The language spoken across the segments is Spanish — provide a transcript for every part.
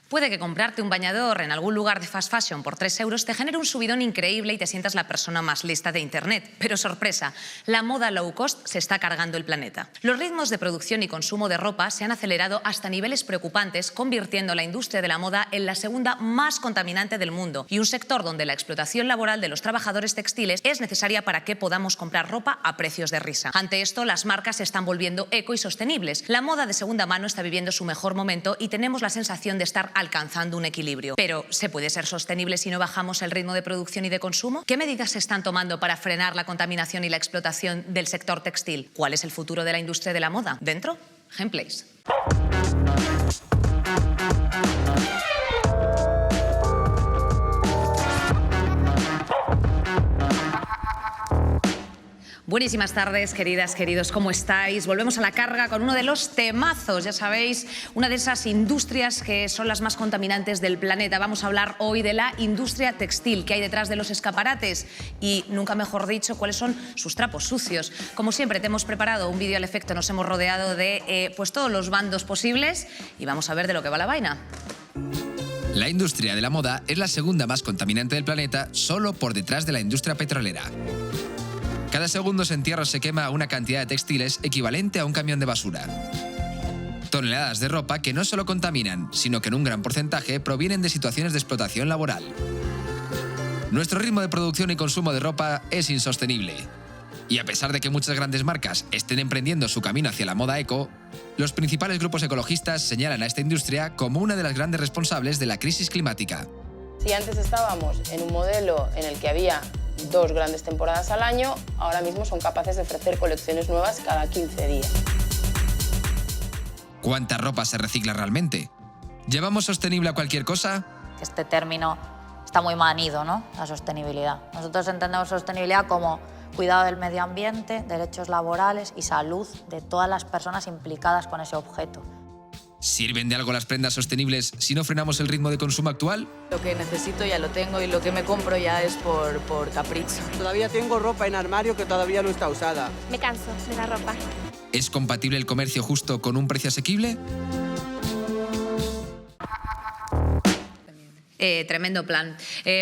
Puede que comprarte un bañador en algún lugar de fast fashion por 3 euros te genere un subidón increíble y te sientas la persona más lista de Internet. Pero sorpresa, la moda low cost se está cargando el planeta. Los ritmos de producción y consumo de ropa se han acelerado hasta niveles preocupantes, convirtiendo la industria de la moda en la segunda más contaminante del mundo y un sector donde la explotación laboral de los trabajadores textiles es necesaria para que podamos comprar ropa a precios de risa. Ante esto, las marcas se están volviendo eco y sostenibles. La moda de segunda mano está viviendo su mejor momento y tenemos la sensación de estar alcanzando un equilibrio. Pero, ¿se puede ser sostenible si no bajamos el ritmo de producción y de consumo? ¿Qué medidas se están tomando para frenar la contaminación y la explotación del sector textil? ¿Cuál es el futuro de la industria de la moda? ¿Dentro? Gameplays. Buenísimas tardes, queridas, queridos, ¿cómo estáis? Volvemos a la carga con uno de los temazos, ya sabéis, una de esas industrias que son las más contaminantes del planeta. Vamos a hablar hoy de la industria textil que hay detrás de los escaparates y, nunca mejor dicho, cuáles son sus trapos sucios. Como siempre, te hemos preparado un vídeo al efecto, nos hemos rodeado de pues todos los bandos posibles y vamos a ver de lo que va la vaina. La industria de la moda es la segunda más contaminante del planeta, solo por detrás de la industria petrolera. Cada segundo se entierra o se quema una cantidad de textiles equivalente a un camión de basura. Toneladas de ropa que no solo contaminan, sino que en un gran porcentaje provienen de situaciones de explotación laboral. Nuestro ritmo de producción y consumo de ropa es insostenible. Y a pesar de que muchas grandes marcas estén emprendiendo su camino hacia la moda eco, los principales grupos ecologistas señalan a esta industria como una de las grandes responsables de la crisis climática. Si antes estábamos en un modelo en el que había 2 grandes temporadas al año, ahora mismo son capaces de ofrecer colecciones nuevas cada 15 días. ¿Cuánta ropa se recicla realmente? ¿Llevamos sostenible a cualquier cosa? Este término está muy manido, ¿no? La sostenibilidad. Nosotros entendemos sostenibilidad como cuidado del medio ambiente, derechos laborales y salud de todas las personas implicadas con ese objeto. ¿Sirven de algo las prendas sostenibles si no frenamos el ritmo de consumo actual? Lo que necesito ya lo tengo y lo que me compro ya es por capricho. Todavía tengo ropa en armario que todavía no está usada. Me canso de la ropa. ¿Es compatible el comercio justo con un precio asequible? Tremendo plan.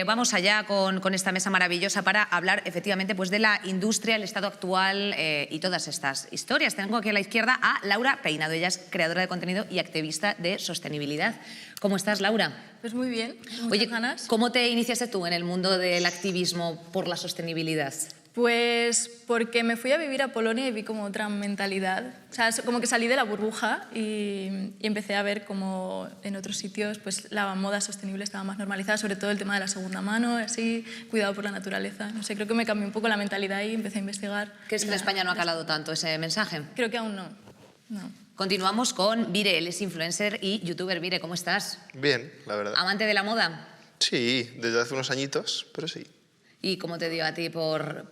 Vamos allá con esta mesa maravillosa para hablar efectivamente pues, de la industria, el estado actual y todas estas historias. Tengo aquí a la izquierda a Laura Peinado. Ella es creadora de contenido y activista de sostenibilidad. ¿Cómo estás, Laura? Pues muy bien, muchas Oye, ganas. ¿cómo te iniciaste tú en el mundo del activismo por la sostenibilidad? Pues porque me fui a vivir a Polonia y vi como otra mentalidad. O sea, como que salí de la burbuja y empecé a ver como en otros sitios pues la moda sostenible estaba más normalizada, sobre todo el tema de la segunda mano, así, cuidado por la naturaleza. No sé, creo que me cambió un poco la mentalidad y empecé a investigar. ¿Crees que en España no ha calado tanto ese mensaje? Creo que aún no. Continuamos con Vire, él es influencer y youtuber. Vire, ¿cómo estás? Bien, la verdad. ¿Amante de la moda? Sí, desde hace unos añitos, pero sí. ¿Y cómo te dio a ti por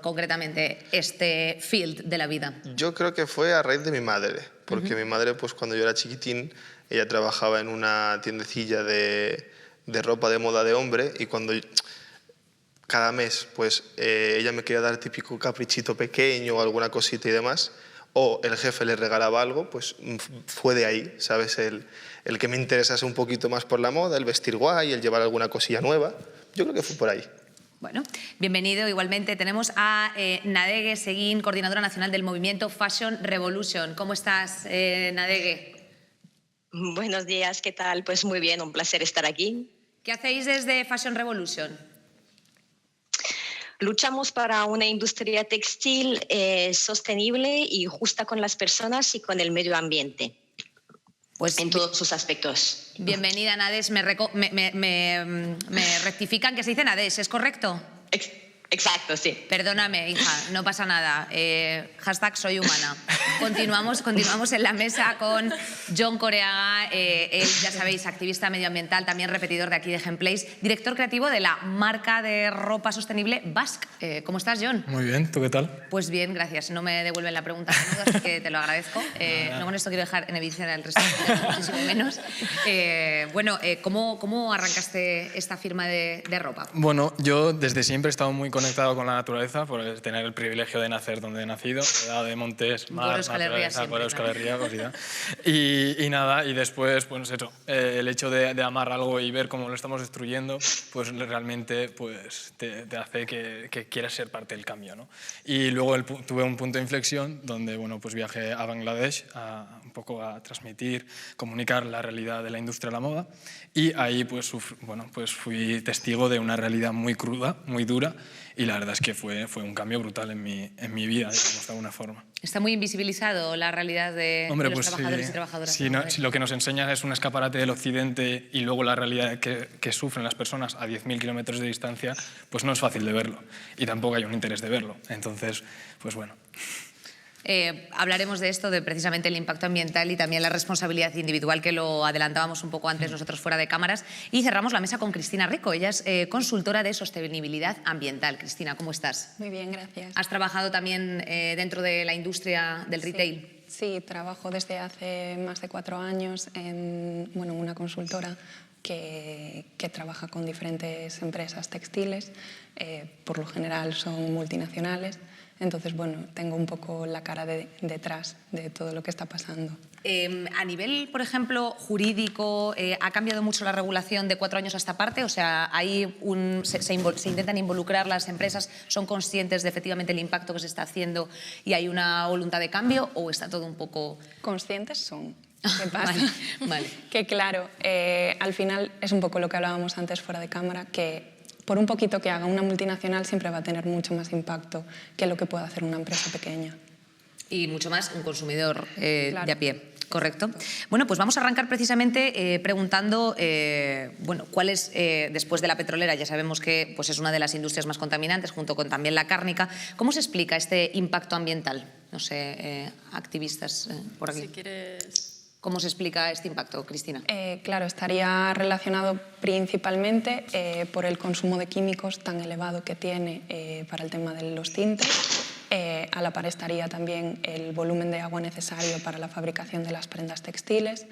concretamente este field de la vida? Yo creo que fue a raíz de mi madre, porque mi madre, pues cuando yo era chiquitín, ella trabajaba en una tiendecilla de ropa de moda de hombre y cuando cada mes, pues ella me quería dar típico caprichito pequeño o alguna cosita y demás, o el jefe le regalaba algo, pues fue de ahí, ¿sabes? El que me interesase un poquito más por la moda, el vestir guay, el llevar alguna cosilla nueva. Yo creo que fue por ahí. Bueno, bienvenido. Igualmente tenemos a Nadege Seguín, coordinadora nacional del movimiento Fashion Revolution. ¿Cómo estás, Nadege? Buenos días, ¿qué tal? Pues muy bien, un placer estar aquí. ¿Qué hacéis desde Fashion Revolution? Luchamos para una industria textil sostenible y justa con las personas y con el medio ambiente. Pues en todos sus aspectos. Bienvenida, Nades. Me rectifican que se dice Nades, ¿es correcto? Exacto, sí. Perdóname, hija, no pasa nada. Hashtag soy humana. Continuamos en la mesa con Jon Coreaga, él, ya sabéis, activista medioambiental, también repetidor de aquí de Gameplays, director creativo de la marca de ropa sostenible Basque. ¿Cómo estás, Jon? Muy bien, ¿tú qué tal? Pues bien, gracias. No me devuelven la pregunta a menudo, así que te lo agradezco. No con esto quiero dejar en evidencia el resto, muchísimo menos. ¿Cómo arrancaste esta firma de ropa? Bueno, yo desde siempre he estado muy conectado conectado con la naturaleza por tener el privilegio de nacer donde he nacido, rodeado de montes, mar, naturaleza, por Euskal Herria, y nada, y después, pues eso, el hecho de amar algo y ver cómo lo estamos destruyendo, pues realmente pues, te hace que quieras ser parte del cambio, ¿no? Y luego tuve un punto de inflexión donde, bueno, pues viajé a Bangladesh un poco a transmitir, comunicar la realidad de la industria de la moda, y ahí pues, pues fui testigo de una realidad muy cruda, muy dura, y la verdad es que fue un cambio brutal en mi vida, digamos, de alguna forma. ¿Está muy invisibilizado la realidad de los trabajadores y trabajadoras? Si lo que nos enseña es un escaparate del occidente y luego la realidad que sufren las personas a 10.000 kilómetros de distancia, pues no es fácil de verlo, y tampoco hay un interés de verlo. Entonces, pues bueno. Hablaremos de esto, de precisamente el impacto ambiental y también la responsabilidad individual, que lo adelantábamos un poco antes nosotros fuera de cámaras. Y cerramos la mesa con Cristina Rico. Ella es consultora de sostenibilidad ambiental. Cristina, ¿cómo estás? Muy bien, gracias. ¿Has trabajado también dentro de la industria del retail? Sí, trabajo desde hace más de 4 años en una consultora que trabaja con diferentes empresas textiles. Por lo general son multinacionales. Entonces, bueno, tengo un poco la cara detrás de todo lo que está pasando. A nivel, por ejemplo, jurídico, ¿ha cambiado mucho la regulación de 4 años a esta parte? O sea, se intentan involucrar las empresas, ¿son conscientes de efectivamente el impacto que se está haciendo y hay una voluntad de cambio, o está todo un poco...? Conscientes son. ¿Qué pasa? Vale. Que claro, al final es un poco lo que hablábamos antes fuera de cámara, que por un poquito que haga una multinacional siempre va a tener mucho más impacto que lo que puede hacer una empresa pequeña. Y mucho más un consumidor claro, de a pie, correcto. Bueno, pues vamos a arrancar precisamente preguntando, cuál es, después de la petrolera, ya sabemos que pues es una de las industrias más contaminantes, junto con también la cárnica. ¿Cómo se explica este impacto ambiental? No sé, activistas por aquí. Si quieres... ¿Cómo se explica este impacto, Cristina? Claro, estaría relacionado principalmente por el consumo de químicos tan elevado que tiene para el tema de los tintes. A la par estaría también el volumen de agua necesario para la fabricación de las prendas textiles.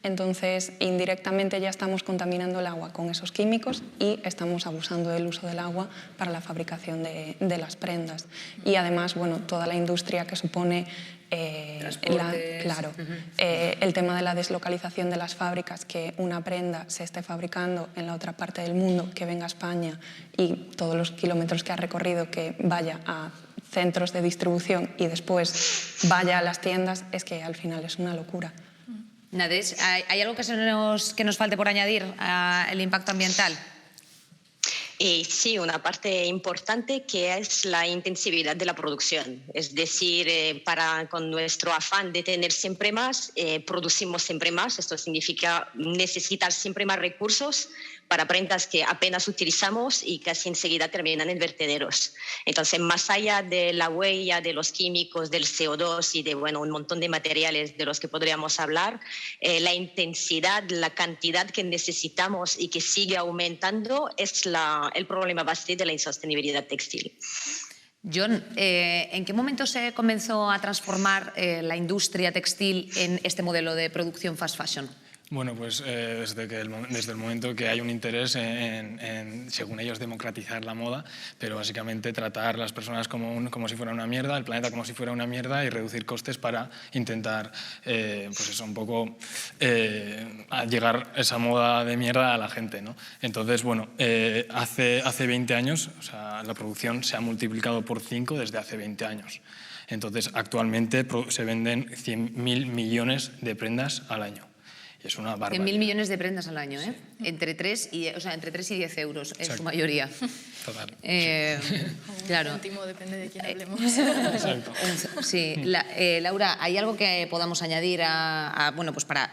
Entonces, indirectamente ya estamos contaminando el agua con esos químicos y estamos abusando del uso del agua para la fabricación de las prendas. Y además, bueno, toda la industria que supone el tema de la deslocalización de las fábricas, que una prenda se esté fabricando en la otra parte del mundo, que venga a España, y todos los kilómetros que ha recorrido que vaya a centros de distribución y después vaya a las tiendas, es que al final es una locura. Nadege, ¿hay algo que nos falte por añadir al impacto ambiental? Sí, una parte importante que es la intensividad de la producción. Es decir, con nuestro afán de tener siempre más, producimos siempre más. Esto significa necesitar siempre más recursos para prendas que apenas utilizamos y casi enseguida terminan en vertederos. Entonces, más allá de la huella de los químicos, del CO2 y de un montón de materiales de los que podríamos hablar, la intensidad, la cantidad que necesitamos y que sigue aumentando es el problema base de la insostenibilidad textil. John, ¿en qué momento se comenzó a transformar la industria textil en este modelo de producción fast fashion? Bueno, pues desde el momento que hay un interés en, según ellos, democratizar la moda, pero básicamente tratar a las personas como si fuera una mierda, el planeta como si fuera una mierda, y reducir costes para intentar, pues eso, un poco a llegar esa moda de mierda a la gente, ¿no? Entonces, bueno, hace 20 años, o sea, la producción se ha multiplicado por 5 desde hace 20 años. Entonces, actualmente se venden 100.000 millones de prendas al año. Es una barbaridad. 100.000 millones de prendas al año, ¿eh? Sí. Entre 3 y 10 euros, en su mayoría. Total. Claro. Último, depende de quién hablemos. Exacto. Sí. Laura, ¿hay algo que podamos añadir pues para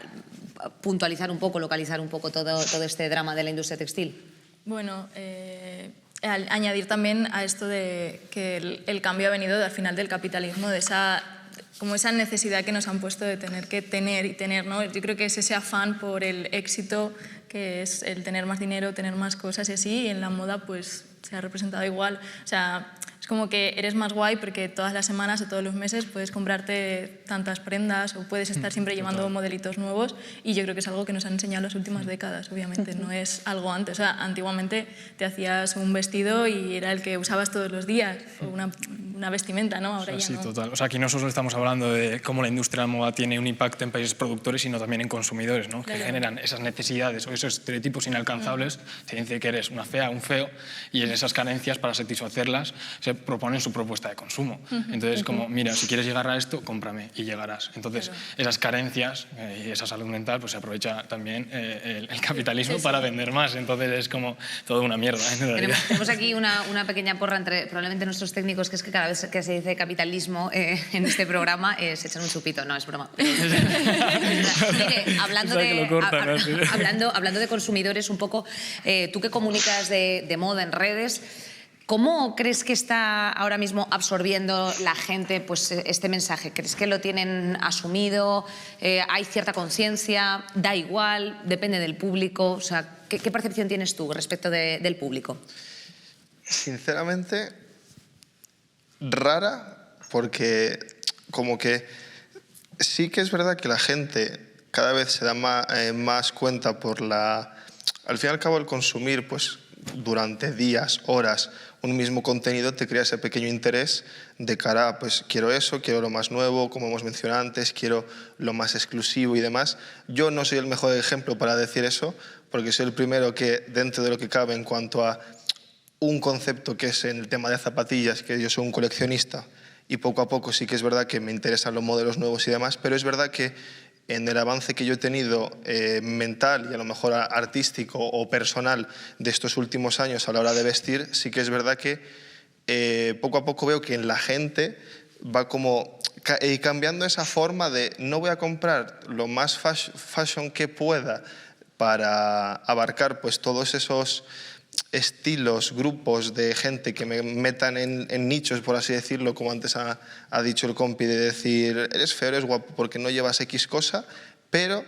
puntualizar un poco, localizar un poco todo este drama de la industria textil? Bueno, añadir también a esto de que el cambio ha venido al final del capitalismo, de esa necesidad que nos han puesto de tener que tener y tener, ¿no? Yo creo que es ese afán por el éxito, que es el tener más dinero, tener más cosas y así, y en la moda pues se ha representado igual. O sea, Es como que eres más guay porque todas las semanas o todos los meses puedes comprarte tantas prendas o puedes estar siempre llevando modelitos nuevos, y yo creo que es algo que nos han enseñado las últimas décadas, obviamente, no es algo antes. O sea, antiguamente te hacías un vestido y era el que usabas todos los días, o una vestimenta, ¿no? Ahora ya no. Sí, total. O sea, aquí no solo estamos hablando de cómo la industria de la moda tiene un impacto en países productores, sino también en consumidores, ¿no? Claro. Que generan esas necesidades o esos estereotipos inalcanzables. Se dice que eres una fea, un feo, y en esas carencias, para satisfacerlas, se proponen su propuesta de consumo. Entonces, como, mira, si quieres llegar a esto, cómprame y llegarás. Entonces, esas carencias y esa salud mental, pues se aprovecha también el capitalismo para vender más. Entonces, es como toda una mierda. Tenemos aquí una pequeña porra entre probablemente nuestros técnicos, que es que cada vez que se dice capitalismo en este programa se echan un chupito. No, es broma. Mire, hablando de consumidores un poco, tú que comunicas de moda en redes, ¿cómo crees que está ahora mismo absorbiendo la gente pues, este mensaje? ¿Crees que lo tienen asumido? ¿Hay cierta conciencia? ¿Da igual? ¿Depende del público? O sea, ¿qué percepción tienes tú respecto del público? Sinceramente, rara, porque como que sí que es verdad que la gente cada vez se da más cuenta por la... Al fin y al cabo, el consumir, pues, durante días, horas, un mismo contenido te crea ese pequeño interés de cara a, pues, quiero eso, quiero lo más nuevo, como hemos mencionado antes, quiero lo más exclusivo y demás. Yo no soy el mejor ejemplo para decir eso, porque soy el primero que, dentro de lo que cabe en cuanto a un concepto que es en el tema de zapatillas, que yo soy un coleccionista y poco a poco sí que es verdad que me interesan los modelos nuevos y demás, pero es verdad que en el avance que yo he tenido mental y a lo mejor artístico o personal de estos últimos años a la hora de vestir, sí que es verdad que poco a poco veo que en la gente va como cambiando esa forma de no voy a comprar lo más fashion que pueda para abarcar pues todos esos estilos, grupos de gente que me metan en nichos, por así decirlo, como antes ha dicho el compi, de decir, eres feo, eres guapo porque no llevas X cosa, pero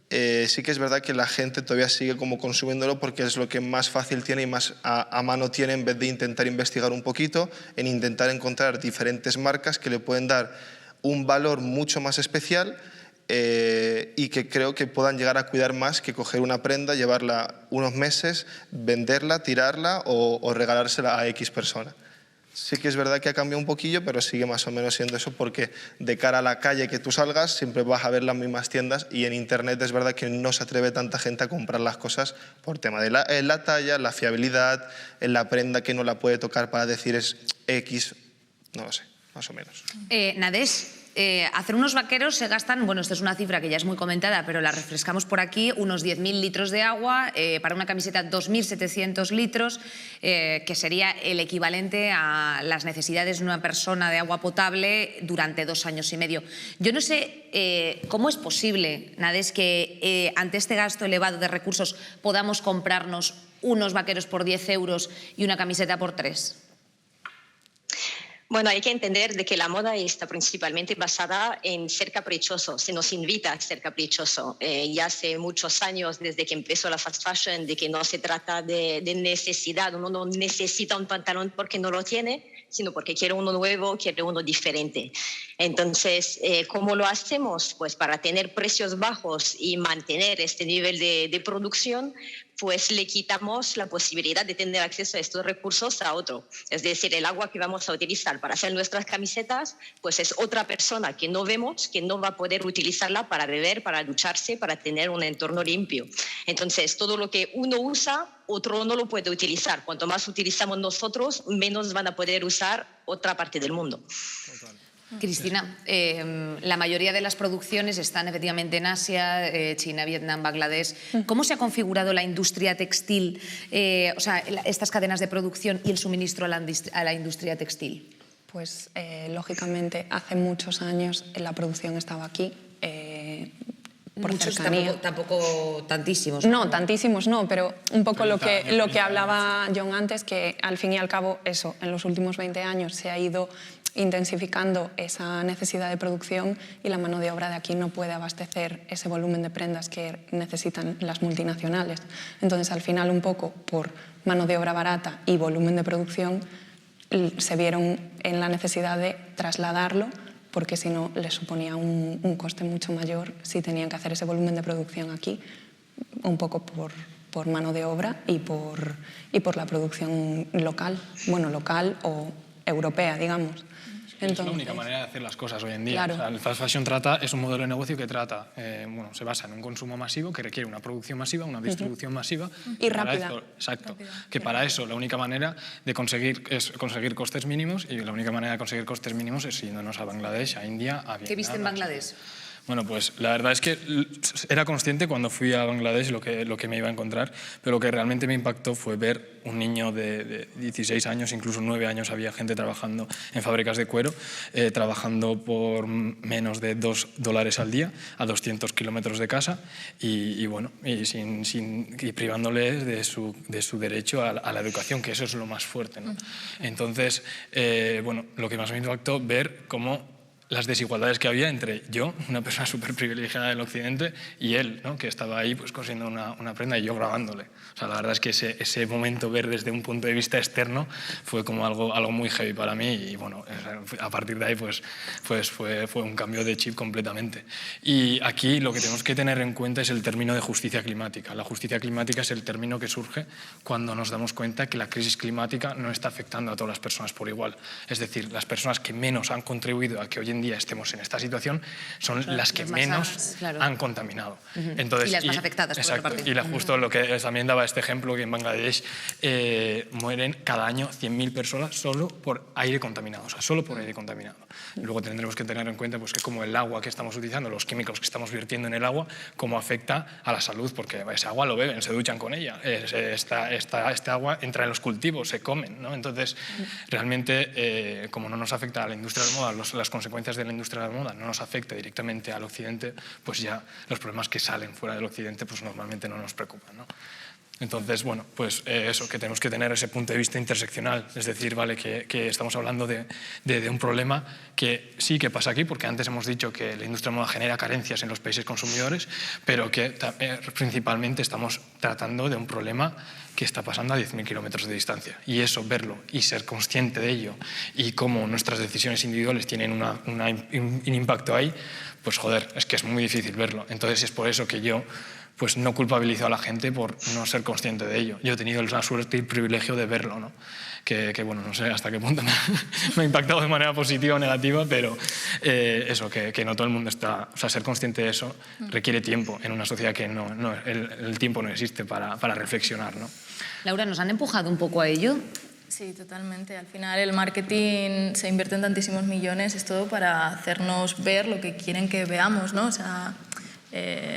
sí que es verdad que la gente todavía sigue como consumiéndolo porque es lo que más fácil tiene y más a mano tiene, en vez de intentar investigar un poquito, en intentar encontrar diferentes marcas que le pueden dar un valor mucho más especial y que creo que puedan llegar a cuidar más que coger una prenda, llevarla unos meses, venderla, tirarla o regalársela a X persona. Sí que es verdad que ha cambiado un poquillo, pero sigue más o menos siendo eso, porque de cara a la calle que tú salgas siempre vas a ver las mismas tiendas, y en internet es verdad que no se atreve tanta gente a comprar las cosas por tema de la talla, la fiabilidad, la prenda que no la puede tocar para decir es X, no lo sé, más o menos. Nadés, hacer unos vaqueros se gastan, bueno, esto es una cifra que ya es muy comentada, pero la refrescamos por aquí, unos 10.000 litros de agua, para una camiseta 2.700 litros, que sería el equivalente a las necesidades de una persona de agua potable durante 2 años y medio. Yo no sé cómo es posible, Nadés, que ante este gasto elevado de recursos podamos comprarnos unos vaqueros por 10 euros y una camiseta por 3. Bueno, hay que entender de que la moda está principalmente basada en ser caprichoso, se nos invita a ser caprichoso. Ya hace muchos años, desde que empezó la fast fashion, de que no se trata de necesidad, uno no necesita un pantalón porque no lo tiene, sino porque quiere uno nuevo, quiere uno diferente. Entonces, ¿cómo lo hacemos? Pues para tener precios bajos y mantener este nivel de producción, pues le quitamos la posibilidad de tener acceso a estos recursos a otro. Es decir, el agua que vamos a utilizar para hacer nuestras camisetas, pues es otra persona que no vemos, que no va a poder utilizarla para beber, para ducharse, para tener un entorno limpio. Entonces, todo lo que uno usa, otro no lo puede utilizar. Cuanto más utilizamos nosotros, menos van a poder usar otra parte del mundo. Total. Cristina, la mayoría de las producciones están efectivamente en Asia, China, Vietnam, Bangladesh. ¿Cómo se ha configurado la industria textil, o sea, estas cadenas de producción y el suministro a la industria textil? Pues, lógicamente, hace muchos años la producción estaba aquí. Por muchos, cercanía. tampoco tantísimos. No, tantísimos no, pero un poco lo que hablaba John antes, que al fin y al cabo eso, en los últimos 20 años se ha ido intensificando esa necesidad de producción y la mano de obra de aquí no puede abastecer ese volumen de prendas que necesitan las multinacionales. Entonces, al final, un poco por mano de obra barata y volumen de producción, se vieron en la necesidad de trasladarlo porque si no les suponía un coste mucho mayor si tenían que hacer ese volumen de producción aquí, un poco por mano de obra y por la producción local, bueno, local o europea, digamos. Entonces, es la única manera de hacer las cosas hoy en día. Claro. O sea, el fast fashion es un modelo de negocio que se basa en un consumo masivo que requiere una producción masiva, una distribución masiva. Y rápida. Exacto. Que para eso la única manera de conseguir es conseguir costes mínimos, y la única manera de conseguir costes mínimos es yéndonos a Bangladesh, a India, a Vietnam. ¿Qué viste en Bangladesh? Bueno, pues la verdad es que era consciente cuando fui a Bangladesh lo que me iba a encontrar, pero lo que realmente me impactó fue ver un niño de 16 años, incluso 9 años, había gente trabajando en fábricas de cuero, trabajando por menos de $2 al día, a 200 kilómetros de casa, y privándoles de su derecho a la educación, que eso es lo más fuerte, ¿no? Entonces, lo que más me impactó ver cómo las desigualdades que había entre yo, una persona súper privilegiada del occidente, y él, ¿no? Que estaba ahí pues, cosiendo una prenda y yo grabándole. O sea, la verdad es que ese momento ver desde un punto de vista externo fue como algo muy heavy para mí, y bueno, a partir de ahí pues fue un cambio de chip completamente. Y aquí lo que tenemos que tener en cuenta es el término de justicia climática. La justicia climática es el término que surge cuando nos damos cuenta que la crisis climática no está afectando a todas las personas por igual. Es decir, las personas que menos han contribuido a que hoy en día estemos en esta situación son las que menos han contaminado. Entonces, y las más afectadas por otra parte. Y justo lo que también daba este ejemplo, que en Bangladesh mueren cada año 100.000 personas solo por aire contaminado, o sea, solo por aire contaminado. Luego tendremos que tener en cuenta pues, que como el agua que estamos utilizando, los químicos que estamos vertiendo en el agua, cómo afecta a la salud, porque ese agua lo beben, se duchan con ella, este agua entra en los cultivos, se comen, ¿no? Entonces, realmente, como no nos afecta a la industria de la moda, las consecuencias de la industria de la moda no nos afecta directamente al occidente, pues ya los problemas que salen fuera del occidente pues normalmente no nos preocupan, ¿no? Entonces, bueno, pues eso, que tenemos que tener ese punto de vista interseccional, es decir, vale, que estamos hablando de un problema que sí que pasa aquí, porque antes hemos dicho que la industria de moda genera carencias en los países consumidores, pero que principalmente estamos tratando de un problema que está pasando a 10.000 kilómetros de distancia. Y eso, verlo y ser consciente de ello, y cómo nuestras decisiones individuales tienen un impacto ahí, pues joder, es que es muy difícil verlo. Entonces es por eso que yo pues no culpabilizo a la gente por no ser consciente de ello. Yo he tenido la suerte y el privilegio de verlo, ¿no? Que bueno, no sé hasta qué punto me ha impactado de manera positiva o negativa, pero eso, que no todo el mundo está... O sea, ser consciente de eso requiere tiempo en una sociedad que el tiempo no existe para reflexionar, ¿no? Laura, ¿nos han empujado un poco a ello? Sí, totalmente. Al final el marketing se invierte en tantísimos millones, es todo para hacernos ver lo que quieren que veamos, ¿no? O sea,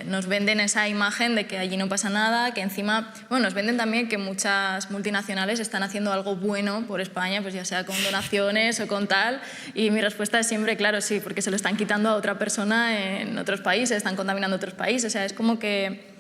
nos venden esa imagen de que allí no pasa nada, que encima, bueno, nos venden también que muchas multinacionales están haciendo algo bueno por España, pues ya sea con donaciones o con tal, y mi respuesta es siempre, claro, sí, porque se lo están quitando a otra persona en otros países, están contaminando otros países, o sea, es como que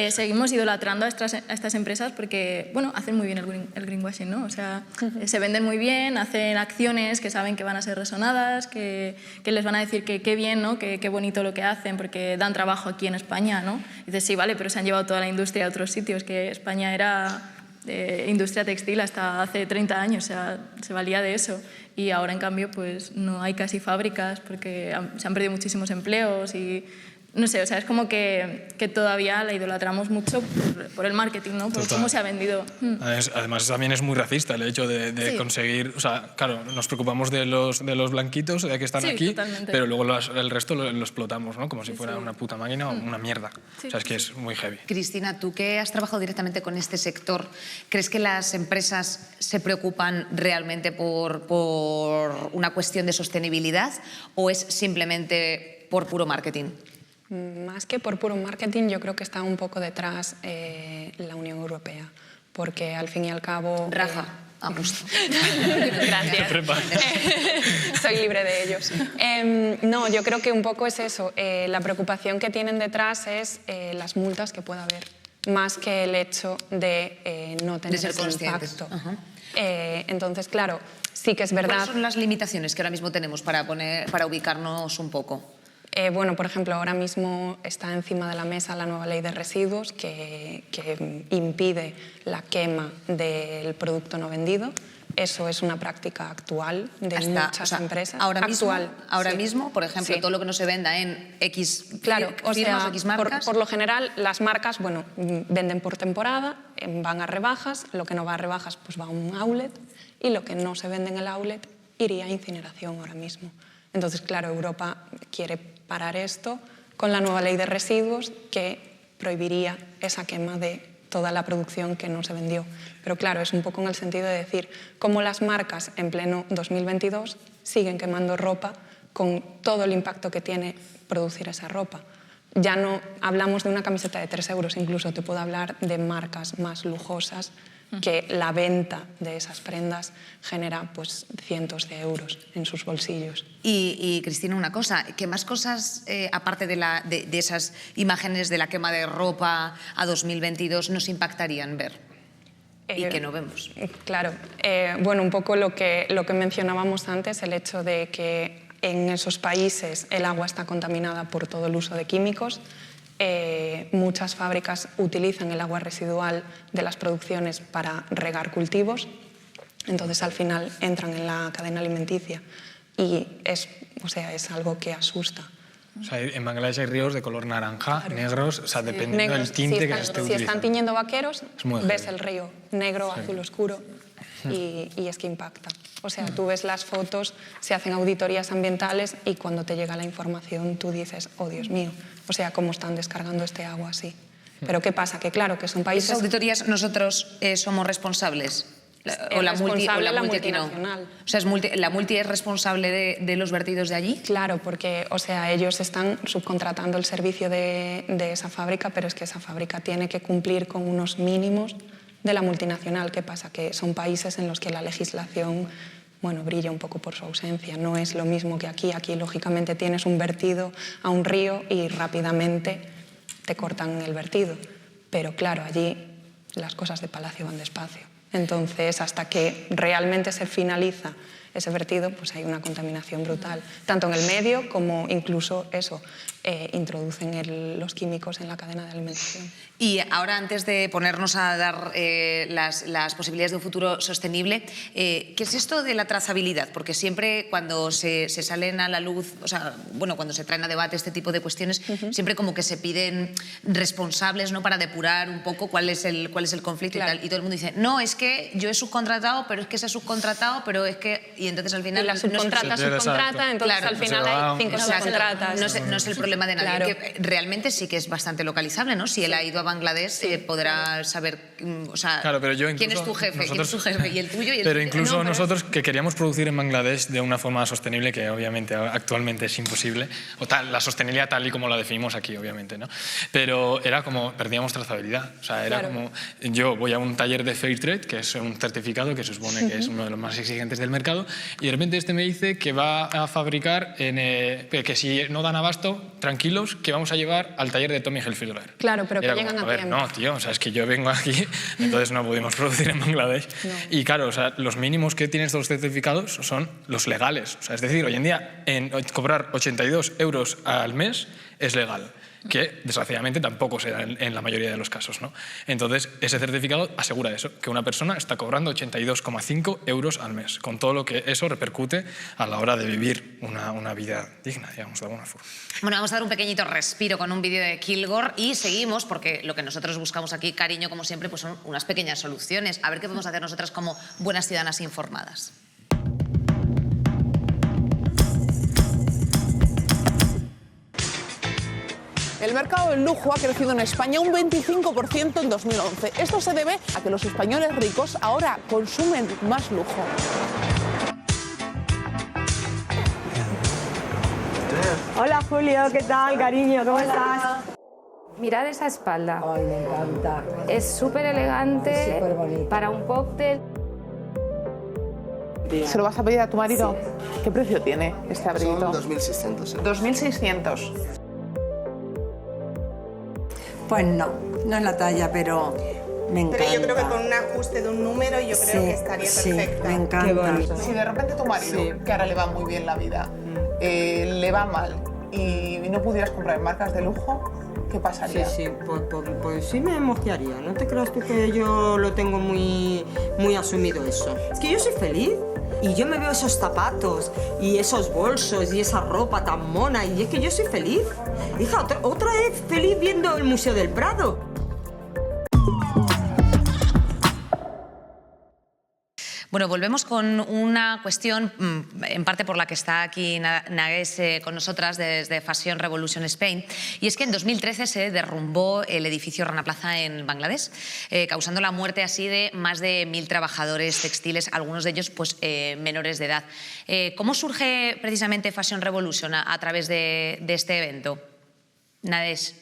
seguimos idolatrando a estas empresas porque, bueno, hacen muy bien el greenwashing, ¿no? O sea, se venden muy bien, hacen acciones que saben que van a ser resonadas, que les van a decir que qué bien, ¿no? Que bonito lo que hacen porque dan trabajo aquí en España, ¿no? Y dices, sí, vale, pero se han llevado toda la industria a otros sitios, que España era industria textil hasta hace 30 años, o sea, se valía de eso. Y ahora, en cambio, pues no hay casi fábricas porque se han perdido muchísimos empleos y... No sé, o sea, es como que todavía la idolatramos mucho por el marketing, ¿no? Por cómo se ha vendido. Además, también es muy racista el hecho de conseguir... O sea, claro, nos preocupamos de los blanquitos, de que están aquí, totalmente. Pero luego el resto lo explotamos, ¿no? Como si fuera una puta máquina o una mierda. O sea, es que es muy heavy. Cristina, tú que has trabajado directamente con este sector, ¿crees que las empresas se preocupan realmente por una cuestión de sostenibilidad o es simplemente por puro marketing? Más que por puro marketing, yo creo que está un poco detrás la Unión Europea, porque al fin y al cabo... Raja, a gusto. Gracias. Soy libre de ellos. No, yo creo que un poco es eso. La preocupación que tienen detrás es las multas que pueda haber, más que el hecho de no tener ese impacto. Entonces, claro, sí que es verdad... ¿Cuáles son las limitaciones que ahora mismo tenemos para ubicarnos un poco? Bueno, por ejemplo, ahora mismo está encima de la mesa la nueva ley de residuos que impide la quema del producto no vendido. Eso es una práctica actual de muchas empresas. Ahora mismo, por ejemplo, todo lo que no se venda en X firmas, X marcas. Por lo general, las marcas, bueno, venden por temporada, van a rebajas, lo que no va a rebajas pues va a un outlet, y lo que no se vende en el outlet iría a incineración ahora mismo. Entonces, claro, Europa quiere parar esto con la nueva ley de residuos que prohibiría esa quema de toda la producción que no se vendió. Pero claro, es un poco en el sentido de decir cómo las marcas en pleno 2022 siguen quemando ropa con todo el impacto que tiene producir esa ropa. Ya no hablamos de una camiseta de 3 euros, incluso te puedo hablar de marcas más lujosas que la venta de esas prendas genera pues cientos de euros en sus bolsillos. Y Cristina, una cosa, ¿qué más cosas, aparte de esas imágenes de la quema de ropa a 2022, nos impactarían ver y que no vemos? Claro, bueno, un poco lo que mencionábamos antes, el hecho de que en esos países el agua está contaminada por todo el uso de químicos. Muchas fábricas utilizan el agua residual de las producciones para regar cultivos, entonces al final entran en la cadena alimenticia y es algo que asusta. O sea, en Bangladesh hay ríos de color naranja, negros, o sea, dependiendo del tinte que se esté utilizando. Si están tiñendo vaqueros, ves el río negro, azul oscuro, y es que impacta. O sea, tú ves las fotos, se hacen auditorías ambientales y cuando te llega la información tú dices, oh Dios mío, o sea, cómo están descargando este agua así. Pero ¿qué pasa? Que claro, que son países... ¿Esas auditorías nosotros somos responsables? ¿O la multinacional? O sea, ¿la multi es responsable de los vertidos de allí? Claro, porque ellos están subcontratando el servicio de esa fábrica, pero es que esa fábrica tiene que cumplir con unos mínimos de la multinacional. ¿Qué pasa? Que son países en los que la legislación brilla un poco por su ausencia. No es lo mismo que aquí. Aquí, lógicamente, tienes un vertido a un río y rápidamente te cortan el vertido. Pero claro, allí las cosas de palacio van despacio. Entonces, hasta que realmente se finaliza ese vertido, pues hay una contaminación brutal, tanto en el medio como incluso introducen los químicos en la cadena de alimentación. Y ahora, antes de ponernos a dar las posibilidades de un futuro sostenible, ¿qué es esto de la trazabilidad? Porque siempre cuando se salen a la luz, cuando se traen a debate este tipo de cuestiones, siempre como que se piden responsables, ¿no?, para depurar un poco cuál es el conflicto, claro. Y todo el mundo dice, no, es que yo he subcontratado, pero es que se ha subcontratado, pero es que... Y entonces al final... Y la subcontrata, entonces claro, al final hay 5 subcontratas. No es el problema de nadie, claro. Que realmente sí que es bastante localizable, ¿no? Si él ha ido a Bangladesh, podrá saber, claro, pero yo quién es tu jefe, quién es su jefe, y el tuyo y el Pero tuyo. Incluso nosotros que queríamos producir en Bangladesh de una forma sostenible, que obviamente actualmente es imposible, la sostenibilidad tal y como la definimos aquí, obviamente, ¿no? Pero era como, perdíamos trazabilidad. O sea, era como, yo voy a un taller de Fairtrade, que es un certificado que se supone que es uno de los más exigentes del mercado, y de repente me dice que va a fabricar, que si no dan abasto, tranquilos, que vamos a llevar al taller de Tommy Hilfiger. Claro, pero que llegan a tiempo. No, tío, es que yo vengo aquí, entonces no pudimos producir en Bangladesh. No. Y claro, los mínimos que tienen estos certificados son los legales. Es decir, hoy en día cobrar 82 euros al mes es legal, que desgraciadamente tampoco se da en la mayoría de los casos, ¿no? Entonces, ese certificado asegura eso, que una persona está cobrando 82,5 euros al mes, con todo lo que eso repercute a la hora de vivir una vida digna, digamos, de alguna forma. Bueno, vamos a dar un pequeñito respiro con un vídeo de Kilgore y seguimos, porque lo que nosotros buscamos aquí, cariño, como siempre, pues son unas pequeñas soluciones. A ver qué podemos hacer nosotras como buenas ciudadanas informadas. El mercado del lujo ha crecido en España un 25% en 2011. Esto se debe a que los españoles ricos ahora consumen más lujo. Hola Julio, ¿qué tal, cariño? ¿Cómo estás? Mirad esa espalda. Ay, me encanta. Es súper elegante, súper bonito. Para un cóctel. ¿Se lo vas a pedir a tu marido? Sí. ¿Qué precio tiene este abriguito? Son 2.600. 2.600. Pues no es la talla, pero me encanta. Pero yo creo que con un ajuste de un número yo creo que estaría perfecta. Me encanta. Si de repente tu marido, que ahora le va muy bien la vida, le va mal y no pudieras comprar marcas de lujo, ¿qué pasaría? Sí, pues sí me emocionaría. No te creas tú que yo lo tengo muy asumido eso. Es que yo soy feliz. Y yo me veo esos zapatos y esos bolsos y esa ropa tan mona y es que yo soy feliz. Hija, otra vez feliz viendo el Museo del Prado. Bueno, volvemos con una cuestión, en parte por la que está aquí Nagués con nosotras desde Fashion Revolution Spain, y es que en 2013 se derrumbó el edificio Rana Plaza en Bangladesh, causando la muerte así de más de 1000 trabajadores textiles, algunos de ellos pues, menores de edad. ¿Cómo surge precisamente Fashion Revolution a través de este evento? Nagués.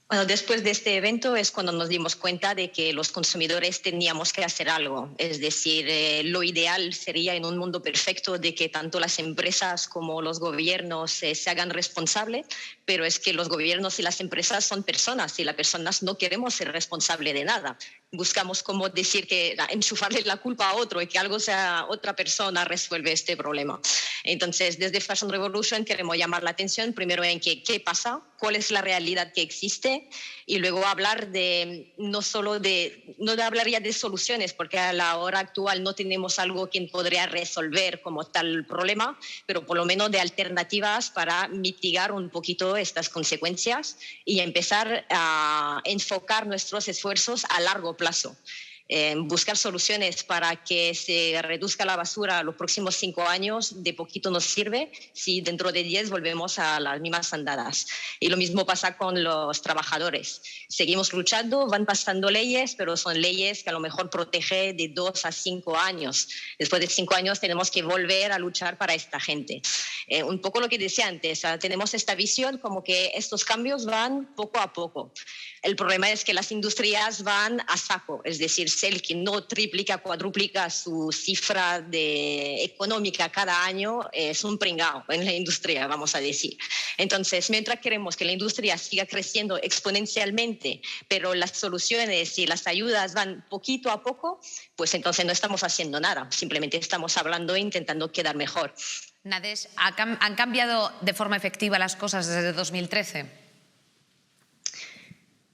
Bueno, después de este evento es cuando nos dimos cuenta de que los consumidores teníamos que hacer algo. Es decir, lo ideal sería en un mundo perfecto de que tanto las empresas como los gobiernos se hagan responsables, pero es que los gobiernos y las empresas son personas y las personas no queremos ser responsables de nada. Buscamos como decir que enchufarle la culpa a otro y que algo sea otra persona resuelve este problema. Entonces, desde Fashion Revolution queremos llamar la atención primero en qué pasa, cuál es la realidad que existe y luego hablar no hablaría de soluciones porque a la hora actual no tenemos algo que podría resolver como tal problema, pero por lo menos de alternativas para mitigar un poquito estas consecuencias y empezar a enfocar nuestros esfuerzos a largo plazo. Buscar soluciones para que se reduzca la basura los próximos 5 años de poquito nos sirve si dentro de 10 volvemos a las mismas andadas. Y lo mismo pasa con los trabajadores. Seguimos luchando, van pasando leyes, pero son leyes que a lo mejor protegen de 2 a 5 años. Después de 5 años tenemos que volver a luchar para esta gente. Un poco lo que decía antes, tenemos esta visión como que estos cambios van poco a poco. El problema es que las industrias van a saco, es decir, el que no triplica, cuadruplica su cifra económica cada año es un pringao en la industria, vamos a decir. Entonces, mientras queremos que la industria siga creciendo exponencialmente, pero las soluciones y las ayudas van poquito a poco, pues entonces no estamos haciendo nada, simplemente estamos hablando e intentando quedar mejor. Nagués, ¿han cambiado de forma efectiva las cosas desde 2013?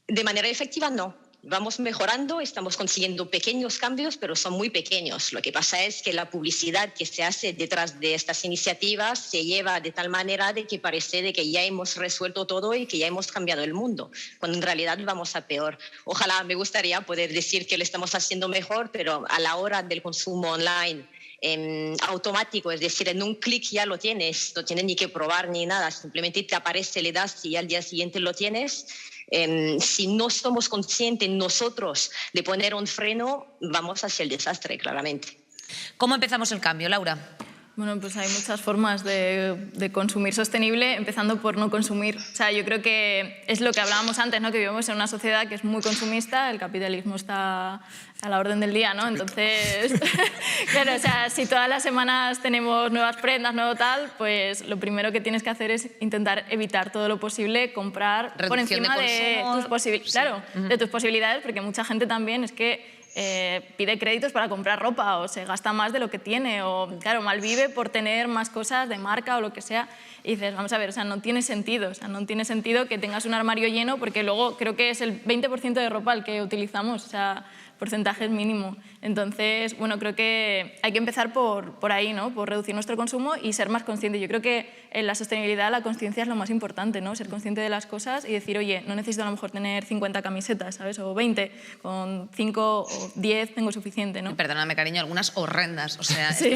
De manera efectiva, no. Vamos mejorando, estamos consiguiendo pequeños cambios, pero son muy pequeños. Lo que pasa es que la publicidad que se hace detrás de estas iniciativas se lleva de tal manera de que parece de que ya hemos resuelto todo y que ya hemos cambiado el mundo, cuando en realidad vamos a peor. Ojalá me gustaría poder decir que lo estamos haciendo mejor, pero a la hora del consumo online automático, es decir, en un clic ya lo tienes, no tienes ni que probar ni nada, simplemente te aparece, le das y al día siguiente lo tienes. Si no somos conscientes nosotros de poner un freno, vamos hacia el desastre, claramente. ¿Cómo empezamos el cambio, Laura? Bueno, pues hay muchas formas de consumir sostenible, empezando por no consumir. O sea, yo creo que es lo que hablábamos antes, ¿no? Que vivimos en una sociedad que es muy consumista, el capitalismo está a la orden del día, ¿no? Entonces, claro, o sea, si todas las semanas tenemos nuevas prendas, nuevo tal, pues lo primero que tienes que hacer es intentar evitar todo lo posible, comprar por encima de tus posibilidades. Claro, de tus posibilidades, porque mucha gente también es que pide créditos para comprar ropa o se gasta más de lo que tiene o, claro, malvive por tener más cosas de marca o lo que sea. Y dices, vamos a ver, o sea, no tiene sentido. O sea, no tiene sentido que tengas un armario lleno porque luego creo que es el 20% de ropa el que utilizamos. O sea, porcentaje es mínimo. Entonces, bueno, creo que hay que empezar por ahí, ¿no? Por reducir nuestro consumo y ser más consciente. Yo creo que en la sostenibilidad la conciencia es lo más importante, ¿no? Ser consciente de las cosas y decir, oye, no necesito a lo mejor tener 50 camisetas, ¿sabes? O 20, con 5 o 10 tengo suficiente, ¿no? Perdóname, cariño, algunas horrendas, o sea... Sí.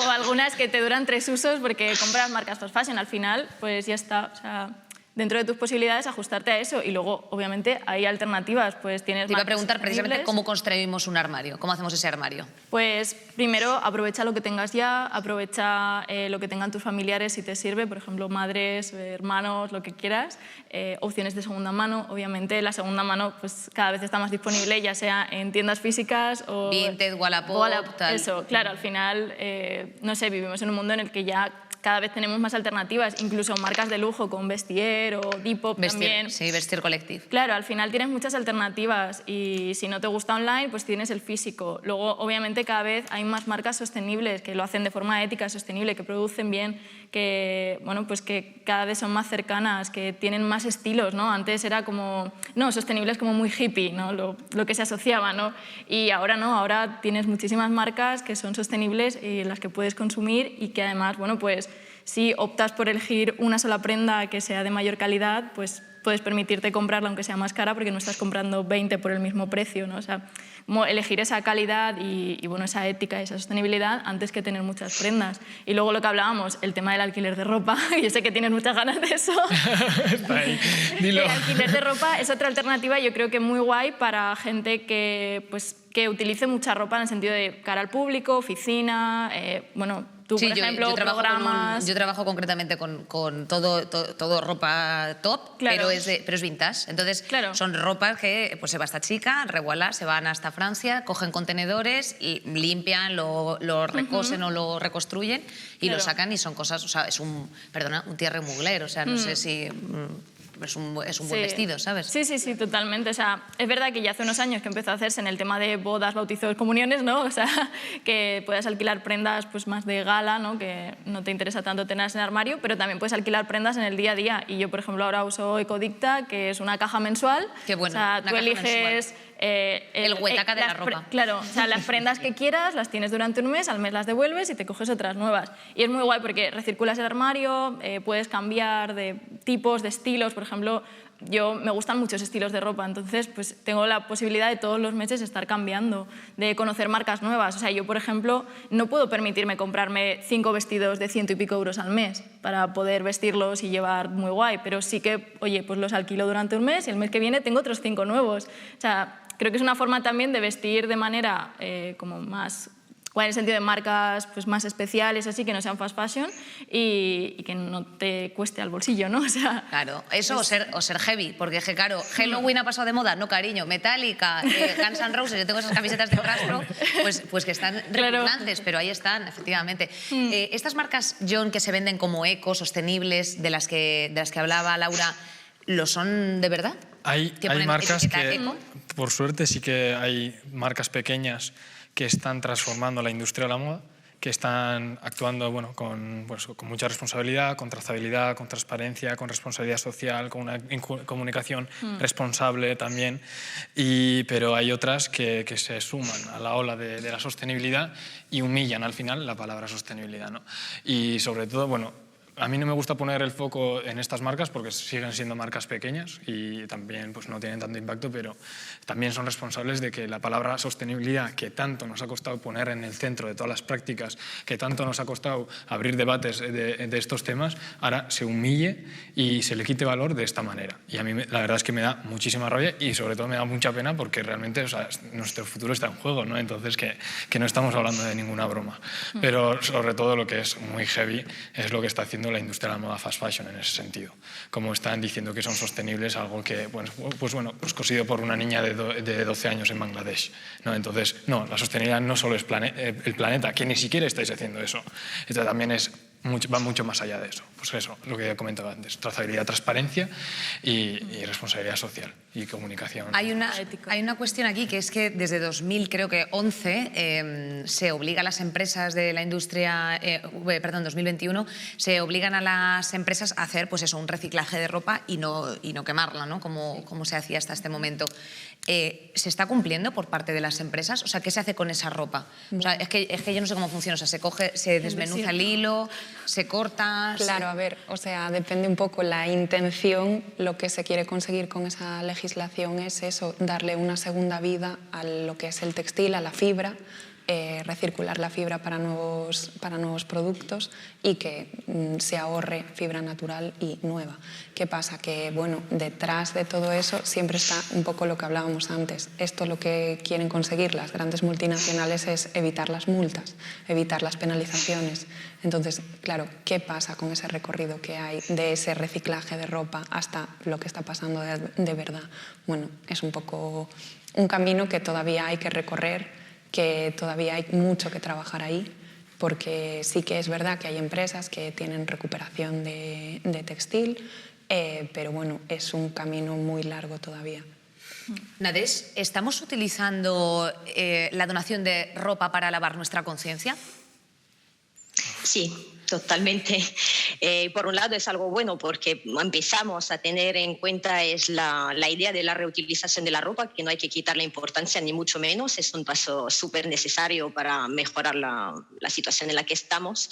O algunas que te duran 3 usos porque compras marcas fast fashion, al final, pues ya está, o sea... Dentro de tus posibilidades, ajustarte a eso. Y luego, obviamente, hay alternativas. Pues tienes Te iba a preguntar precisamente cómo construimos un armario. ¿Cómo hacemos ese armario? Pues primero, aprovecha lo que tengas ya, aprovecha lo que tengan tus familiares si te sirve, por ejemplo, madres, hermanos, lo que quieras. Opciones de segunda mano. Obviamente, la segunda mano pues cada vez está más disponible, ya sea en tiendas físicas o... Vinted, Wallapop, tal. Eso, claro, al final, no sé, vivimos en un mundo en el que ya cada vez tenemos más alternativas, incluso marcas de lujo con Vestiaire o Depop también. Sí, Vestiaire Collective. Claro, al final tienes muchas alternativas y si no te gusta online, pues tienes el físico. Luego, obviamente, cada vez hay más marcas sostenibles que lo hacen de forma ética, sostenible, que producen bien, que, bueno, pues que cada vez son más cercanas, que tienen más estilos, ¿no? Antes era como, no, sostenible es como muy hippie, ¿no? Lo que se asociaba, ¿no? Y ahora no, ahora tienes muchísimas marcas que son sostenibles y las que puedes consumir y que además, bueno, pues si optas por elegir una sola prenda que sea de mayor calidad, pues puedes permitirte comprarla aunque sea más cara porque no estás comprando 20 por el mismo precio, ¿no? O sea, como elegir esa calidad y bueno, esa ética, esa sostenibilidad antes que tener muchas prendas. Y luego lo que hablábamos, el tema del alquiler de ropa, yo sé que tienes muchas ganas de eso. Está ahí. Dilo. El alquiler de ropa es otra alternativa, yo creo que muy guay para gente que, pues, que utilice mucha ropa en el sentido de cara al público, oficina, bueno, tú, sí, por ejemplo, programas... Yo trabajo concretamente con todo ropa top, claro. pero es vintage. Entonces, claro. Son ropas que pues, se va hasta chica, revoilà, se van hasta Francia, cogen contenedores, y limpian, lo recosen o lo reconstruyen y lo sacan y son cosas, o sea, es un Thierry Mugler, o sea, no sé si... Es un buen vestido, ¿sabes? Sí, sí, sí, totalmente. O sea, es verdad que ya hace unos años que empezó a hacerse en el tema de bodas, bautizos, comuniones, ¿no? O sea, que puedas alquilar prendas pues, más de gala, ¿no? Que no te interesa tanto tenerlas en el armario, pero también puedes alquilar prendas en el día a día. Y yo, por ejemplo, ahora uso Ecodicta, que es una caja mensual. Qué bueno, o sea, tú eliges... el huetaca de la ropa. Claro, o sea, las prendas que quieras las tienes durante un mes, al mes las devuelves y te coges otras nuevas. Y es muy guay porque recirculas el armario, puedes cambiar de tipos, de estilos. Por ejemplo, yo me gustan muchos estilos de ropa, entonces pues tengo la posibilidad de todos los meses estar cambiando, de conocer marcas nuevas. O sea, yo, por ejemplo, no puedo permitirme comprarme 5 vestidos de 100 y pico euros al mes para poder vestirlos y llevar muy guay, pero sí que, oye, pues los alquilo durante un mes y el mes que viene tengo otros 5 nuevos. O sea, creo que es una forma también de vestir de manera como más... en el sentido de marcas pues, más especiales, así que no sean fast fashion y que no te cueste al bolsillo, ¿no? O sea, claro, eso o ser heavy, porque es que, claro, Halloween ha pasado de moda, no, cariño, Metallica, Guns N' Roses, yo tengo esas camisetas de rastro, pues que están repugnantes, pero ahí están, efectivamente. Estas marcas, John, que se venden como eco, sostenibles, de las que hablaba Laura, ¿lo son de verdad? Hay marcas que, por suerte, sí que hay marcas pequeñas que están transformando la industria de la moda, que están actuando bueno, con mucha responsabilidad, con trazabilidad, con transparencia, con responsabilidad social, con una comunicación responsable también, pero hay otras que se suman a la ola de la sostenibilidad y humillan al final la palabra sostenibilidad, ¿no? Y sobre todo, bueno, a mí no me gusta poner el foco en estas marcas porque siguen siendo marcas pequeñas y también pues, no tienen tanto impacto, pero también son responsables de que la palabra sostenibilidad, que tanto nos ha costado poner en el centro de todas las prácticas, que tanto nos ha costado abrir debates de estos temas, ahora se humille y se le quite valor de esta manera. Y a mí la verdad es que me da muchísima rabia y sobre todo me da mucha pena porque realmente, o sea, nuestro futuro está en juego, ¿no? Entonces que no estamos hablando de ninguna broma. Pero sobre todo lo que es muy heavy es lo que está haciendo la industria de la moda fast fashion en ese sentido. Como están diciendo que son sostenibles, algo que, pues cosido por una niña de 12 años en Bangladesh, ¿no? Entonces, no, la sostenibilidad no solo es el planeta, que ni siquiera estáis haciendo eso. Esto también va mucho más allá de eso. Pues eso, lo que ya comentaba antes, trazabilidad, transparencia y responsabilidad social y comunicación. Hay una cuestión aquí que es que desde 2011 se obliga a las empresas de la industria, 2021, se obligan a las empresas a hacer pues eso, un reciclaje de ropa y no quemarla, ¿no? Como se hacía hasta este momento. ¿Se está cumpliendo por parte de las empresas? O sea, ¿qué se hace con esa ropa? O sea, es que yo no sé cómo funciona. O sea, se desmenuza el hilo, se corta... Claro, a ver, o sea, depende un poco la intención. Lo que se quiere conseguir con esa legislación es eso, darle una segunda vida a lo que es el textil, a la fibra, recircular la fibra para nuevos productos y que se ahorre fibra natural y nueva. ¿Qué pasa? Que, bueno, detrás de todo eso siempre está un poco lo que hablábamos antes. Esto lo que quieren conseguir las grandes multinacionales es evitar las multas, evitar las penalizaciones. Entonces, claro, ¿qué pasa con ese recorrido que hay de ese reciclaje de ropa hasta lo que está pasando de verdad? Bueno, es un poco un camino que todavía hay que recorrer, que todavía hay mucho que trabajar ahí porque sí que es verdad que hay empresas que tienen recuperación de textil, pero bueno, es un camino muy largo todavía. Nadés, ¿estamos utilizando la donación de ropa para lavar nuestra conciencia? Sí, totalmente. Por un lado es algo bueno porque empezamos a tener en cuenta la idea de la reutilización de la ropa, que no hay que quitarle importancia ni mucho menos, es un paso súper necesario para mejorar la situación en la que estamos.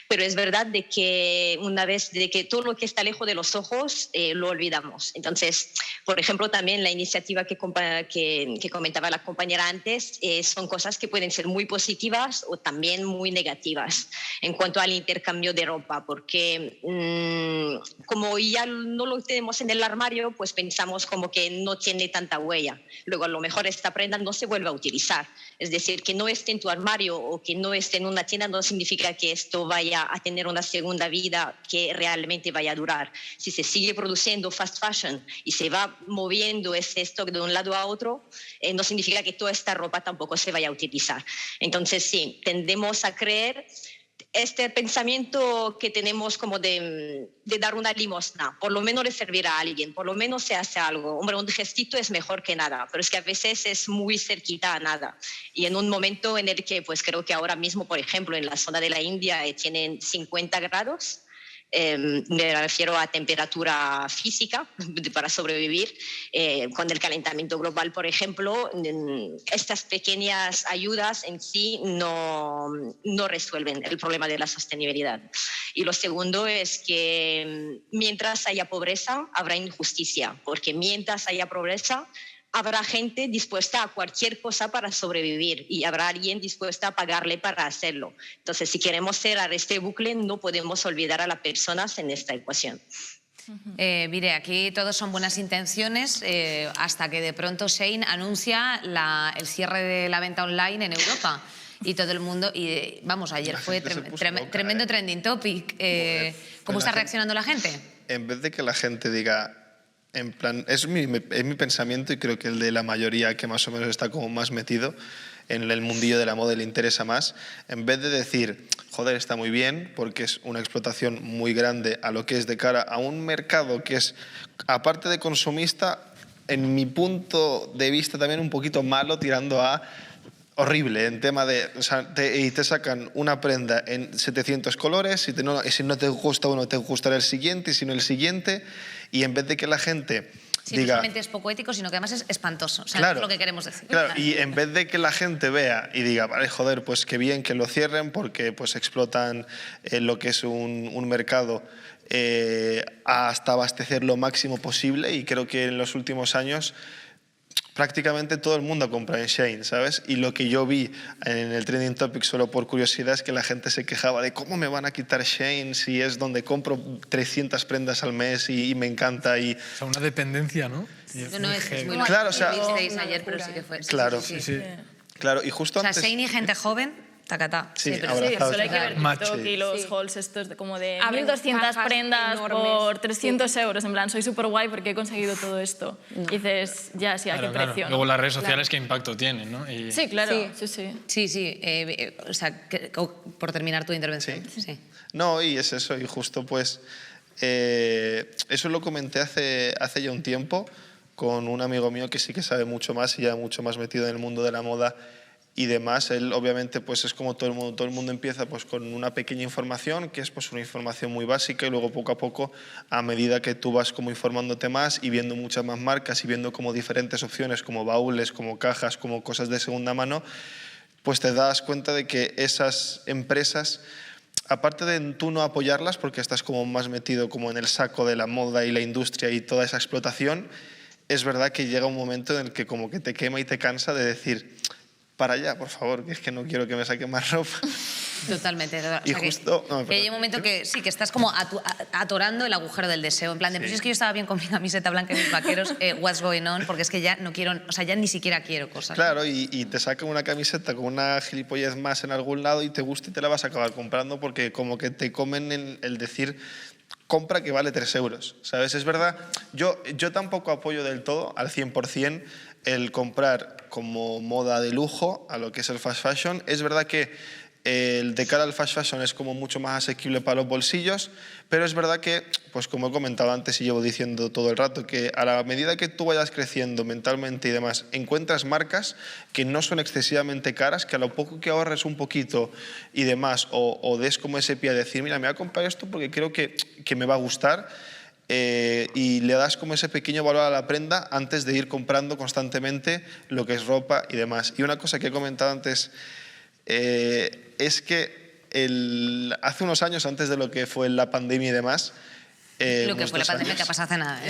Pero es verdad de que una vez de que todo lo que está lejos de los ojos lo olvidamos. Entonces, por ejemplo, también la iniciativa que comentaba la compañera antes son cosas que pueden ser muy positivas o también muy negativas en cuanto al intercambio de ropa, porque como ya no lo tenemos en el armario, pues pensamos como que no tiene tanta huella. Luego a lo mejor esta prenda no se vuelve a utilizar. Es decir, que no esté en tu armario o que no esté en una tienda no significa que esto vaya a tener una segunda vida que realmente vaya a durar. Si se sigue produciendo fast fashion y se va moviendo ese stock de un lado a otro, no significa que toda esta ropa tampoco se vaya a utilizar. Entonces sí, tendemos a creer este pensamiento que tenemos como de dar una limosna, por lo menos le servirá a alguien, por lo menos se hace algo. Hombre, un gestito es mejor que nada, pero es que a veces es muy cerquita a nada. Y en un momento en el que, pues creo que ahora mismo, por ejemplo, en la zona de la India tienen 50 grados, me refiero a temperatura física para sobrevivir, con el calentamiento global, por ejemplo, estas pequeñas ayudas en sí no resuelven el problema de la sostenibilidad. Y lo segundo es que mientras haya pobreza, habrá injusticia, porque mientras haya pobreza, habrá gente dispuesta a cualquier cosa para sobrevivir y habrá alguien dispuesta a pagarle para hacerlo. Entonces, si queremos cerrar este bucle, no podemos olvidar a las personas en esta ecuación. Mire, aquí todos son buenas intenciones hasta que de pronto Shein anuncia el cierre de la venta online en Europa. Y todo el mundo, y vamos, ayer fue tremendo trending topic. ¿Cómo está reaccionando la gente? En vez de que la gente diga, en plan, es mi pensamiento y creo que el de la mayoría que más o menos está como más metido en el mundillo de la moda le interesa más, en vez de decir, joder, está muy bien porque es una explotación muy grande a lo que es de cara a un mercado que es, aparte de consumista, en mi punto de vista también un poquito malo, tirando a horrible en tema de, o sea, te sacan una prenda en 700 colores y si no te gusta uno te gustará el siguiente y si no el siguiente, y en vez de que la gente diga, no solamente es poco ético, sino que además es espantoso, o sea, claro, es lo que queremos decir. Claro, y en vez de que la gente vea y diga, vale, joder, pues qué bien que lo cierren porque pues explotan lo que es un mercado hasta abastecer lo máximo posible, y creo que en los últimos años prácticamente todo el mundo compra en Shein, ¿sabes? Y lo que yo vi en el Trending Topic, solo por curiosidad, es que la gente se quejaba de cómo me van a quitar Shein si es donde compro 300 prendas al mes y me encanta. Y... O sea, una dependencia, ¿no? No, es muy claro, o sea, ayer, pero sí que fue. Claro, sí. Claro, y justo o sea, antes... Shein y gente joven, tacatá. Sí, pero sí, solo hay que ver TikTok y los hauls estos como de 1.200 prendas por 300 euros. En plan, soy súper guay porque he conseguido todo esto. Y dices, ya, sí, ¿a qué precio? Luego las redes sociales, ¿qué impacto tienen? ¿no? Sí, claro. Sí. O sea, por terminar tu intervención. Sí. No, y es eso, y justo pues eso lo comenté hace ya un tiempo con un amigo mío que sí que sabe mucho más y ya mucho más metido en el mundo de la moda y demás. Él obviamente pues es como todo el mundo empieza pues con una pequeña información que es pues una información muy básica, y luego poco a poco, a medida que tú vas como informándote más y viendo muchas más marcas y viendo como diferentes opciones como baúles, como cajas, como cosas de segunda mano, pues te das cuenta de que esas empresas, aparte de tú no apoyarlas porque estás como más metido como en el saco de la moda y la industria y toda esa explotación, es verdad que llega un momento en el que como que te quema y te cansa de decir, para allá, por favor, que es que no quiero que me saquen más ropa. Totalmente. O sea, y justo... que hay un momento que sí, que estás como atorando el agujero del deseo, en plan de, pues es que yo estaba bien con mi camiseta blanca y mis vaqueros, what's going on, porque es que ya no quiero, o sea, ya ni siquiera quiero cosas. Claro, y te sacan una camiseta con una gilipollez más en algún lado y te gusta y te la vas a acabar comprando porque como que te comen el decir... compra que vale 3 euros, ¿sabes? Es verdad, yo tampoco apoyo del todo, al 100%, el comprar como moda de lujo a lo que es el fast fashion. Es verdad que el de cara al fast fashion es como mucho más asequible para los bolsillos, pero es verdad que, pues como he comentado antes y llevo diciendo todo el rato, que a la medida que tú vayas creciendo mentalmente y demás, encuentras marcas que no son excesivamente caras, que a lo poco que ahorres un poquito y demás, o des como ese pie a decir, mira, me voy a comprar esto porque creo que me va a gustar, y le das como ese pequeño valor a la prenda antes de ir comprando constantemente lo que es ropa y demás. Y una cosa que he comentado antes, es que hace unos años, antes de lo que fue la pandemia y demás... lo que fue la pandemia que ha pasado hace nada.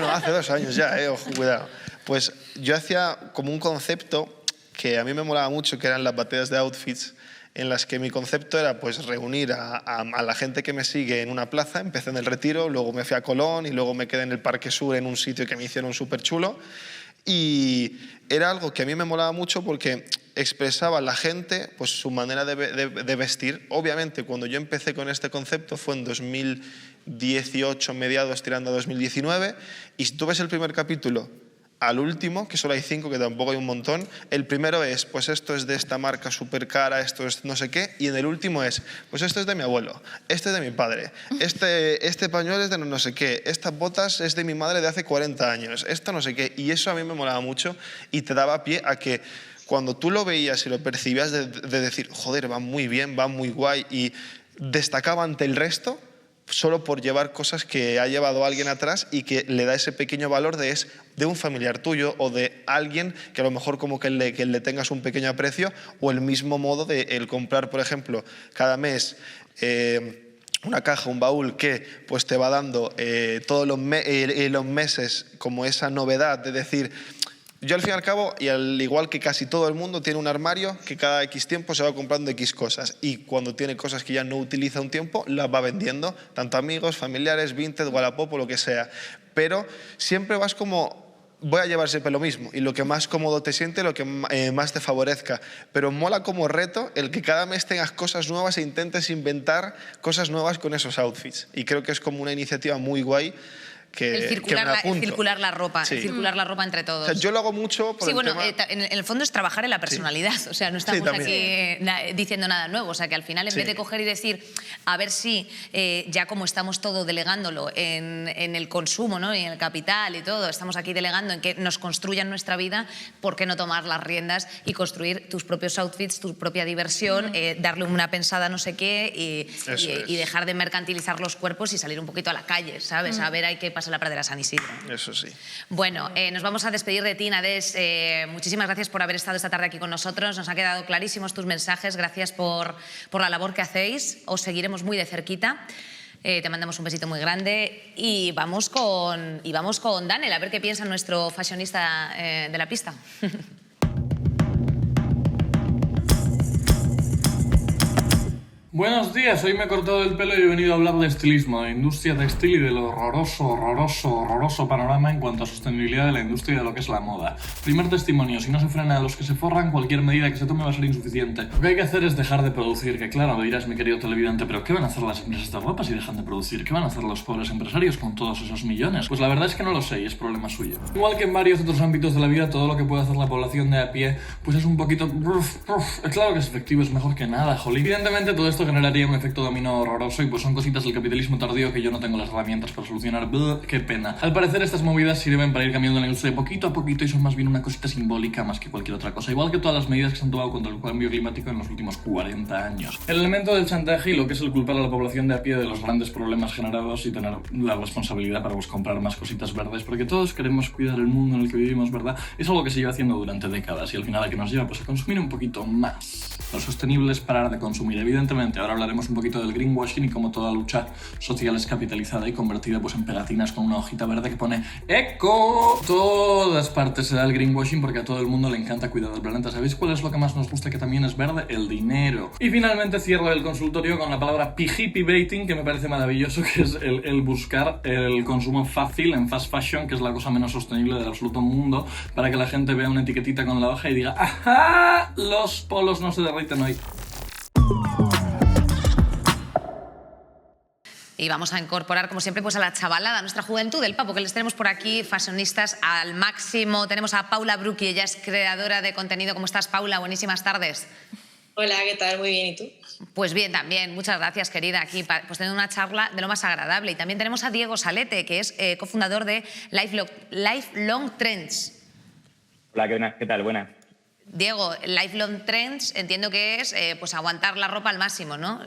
No, hace 2 años ya, ojo, cuidado. Pues yo hacía como un concepto que a mí me molaba mucho, que eran las batallas de outfits, en las que mi concepto era pues reunir a la gente que me sigue en una plaza. Empecé en el Retiro, luego me fui a Colón y luego me quedé en el Parque Sur en un sitio que me hicieron súper chulo. Y era algo que a mí me molaba mucho porque expresaba a la gente pues, su manera de vestir. Obviamente, cuando yo empecé con este concepto fue en 2018, mediados tirando a 2019, y si tú ves el primer capítulo al último, que solo hay 5, que tampoco hay un montón, el primero es, pues esto es de esta marca súper cara, esto es no sé qué, y en el último es, pues esto es de mi abuelo, este es de mi padre, este pañuelo es de no sé qué, estas botas es de mi madre de hace 40 años, esto no sé qué, y eso a mí me molaba mucho y te daba pie a que cuando tú lo veías y lo percibías de decir, joder, va muy bien, va muy guay, y destacaba ante el resto, solo por llevar cosas que ha llevado alguien atrás y que le da ese pequeño valor de un familiar tuyo o de alguien que a lo mejor como que le tengas un pequeño aprecio, o el mismo modo de el comprar, por ejemplo, cada mes una caja, un baúl que pues te va dando todos los meses como esa novedad de decir... Yo al fin y al cabo, y al igual que casi todo el mundo, tiene un armario que cada X tiempo se va comprando X cosas, y cuando tiene cosas que ya no utiliza un tiempo, las va vendiendo, tanto amigos, familiares, Vinted, Wallapop o lo que sea. Pero siempre vas como... voy a llevar siempre lo mismo, y lo que más cómodo te siente, lo que más te favorezca. Pero mola como reto el que cada mes tengas cosas nuevas e intentes inventar cosas nuevas con esos outfits. Y creo que es como una iniciativa muy guay. El circular la ropa, sí. El circular la ropa entre todos. O sea, yo lo hago mucho por el tema... en el fondo es trabajar en la personalidad, sí. O sea, no estamos aquí diciendo nada nuevo, o sea, que al final en vez de coger y decir, a ver si ya como estamos todo delegándolo en el consumo, ¿no? Y en el capital y todo, estamos aquí delegando en que nos construyan nuestra vida, ¿por qué no tomar las riendas y construir tus propios outfits, tu propia diversión, darle una pensada no sé qué y dejar de mercantilizar los cuerpos y salir un poquito a la calle, ¿sabes? A ver, hay que pasar la pradera San Isidro. Eso sí. Bueno, nos vamos a despedir de ti, Nadés. Muchísimas gracias por haber estado esta tarde aquí con nosotros. Nos han quedado clarísimos tus mensajes. Gracias por la labor que hacéis. Os seguiremos muy de cerquita. Te mandamos un besito muy grande y vamos con Daniel, a ver qué piensa nuestro fashionista de la pista. Buenos días, hoy me he cortado el pelo y he venido a hablar de estilismo, de industria textil y del horroroso panorama en cuanto a sostenibilidad de la industria y de lo que es la moda. Primer testimonio, si no se frena a los que se forran, cualquier medida que se tome va a ser insuficiente. Lo que hay que hacer es dejar de producir, que claro, me dirás mi querido televidente, pero ¿qué van a hacer las empresas de ropa si dejan de producir? ¿Qué van a hacer los pobres empresarios con todos esos millones? Pues la verdad es que no lo sé y es problema suyo. Igual que en varios otros ámbitos de la vida, todo lo que puede hacer la población de a pie, pues es un poquito... Claro que es efectivo, es mejor que nada, jolín. Evidentemente todo esto generaría un efecto dominó horroroso y pues son cositas del capitalismo tardío que yo no tengo las herramientas para solucionar. Qué pena. Al parecer estas movidas sirven para ir cambiando la industria poquito a poquito y son más bien una cosita simbólica más que cualquier otra cosa, igual que todas las medidas que se han tomado contra el cambio climático en los últimos 40 años. El elemento del chantaje y lo que es el culpar a la población de a pie de los grandes problemas generados y tener la responsabilidad para pues, comprar más cositas verdes, porque todos queremos cuidar el mundo en el que vivimos, ¿verdad? Es algo que se lleva haciendo durante décadas y al final a que nos lleva pues a consumir un poquito más. Lo sostenible es parar de consumir, evidentemente. Ahora hablaremos un poquito del greenwashing y cómo toda lucha social es capitalizada y convertida pues en pegatinas con una hojita verde que pone ¡Eco! Todas partes se da el greenwashing porque a todo el mundo le encanta cuidar del planeta. ¿Sabéis cuál es lo que más nos gusta que también es verde? El dinero. Y finalmente cierro el consultorio con la palabra pijipi-baiting, que me parece maravilloso, que es el buscar el consumo fácil en fast fashion, que es la cosa menos sostenible del absoluto mundo, para que la gente vea una etiquetita con la hoja y diga ¡ajá! Los polos no se derriten hoy. Y vamos a incorporar, como siempre, pues a la chavalada, a nuestra juventud del Papo, que les tenemos por aquí, fashionistas al máximo. Tenemos a Paula Brucchi, ella es creadora de contenido. ¿Cómo estás, Paula? Buenísimas tardes. Hola, ¿qué tal? Muy bien, ¿y tú? Pues bien, también. Muchas gracias, querida, aquí pues teniendo una charla de lo más agradable. Y también tenemos a Diego Salete, que es cofundador de Lifelong Trends. Hola, ¿qué tal? Buenas. Diego, Lifelong Trends entiendo que es pues aguantar la ropa al máximo, ¿no?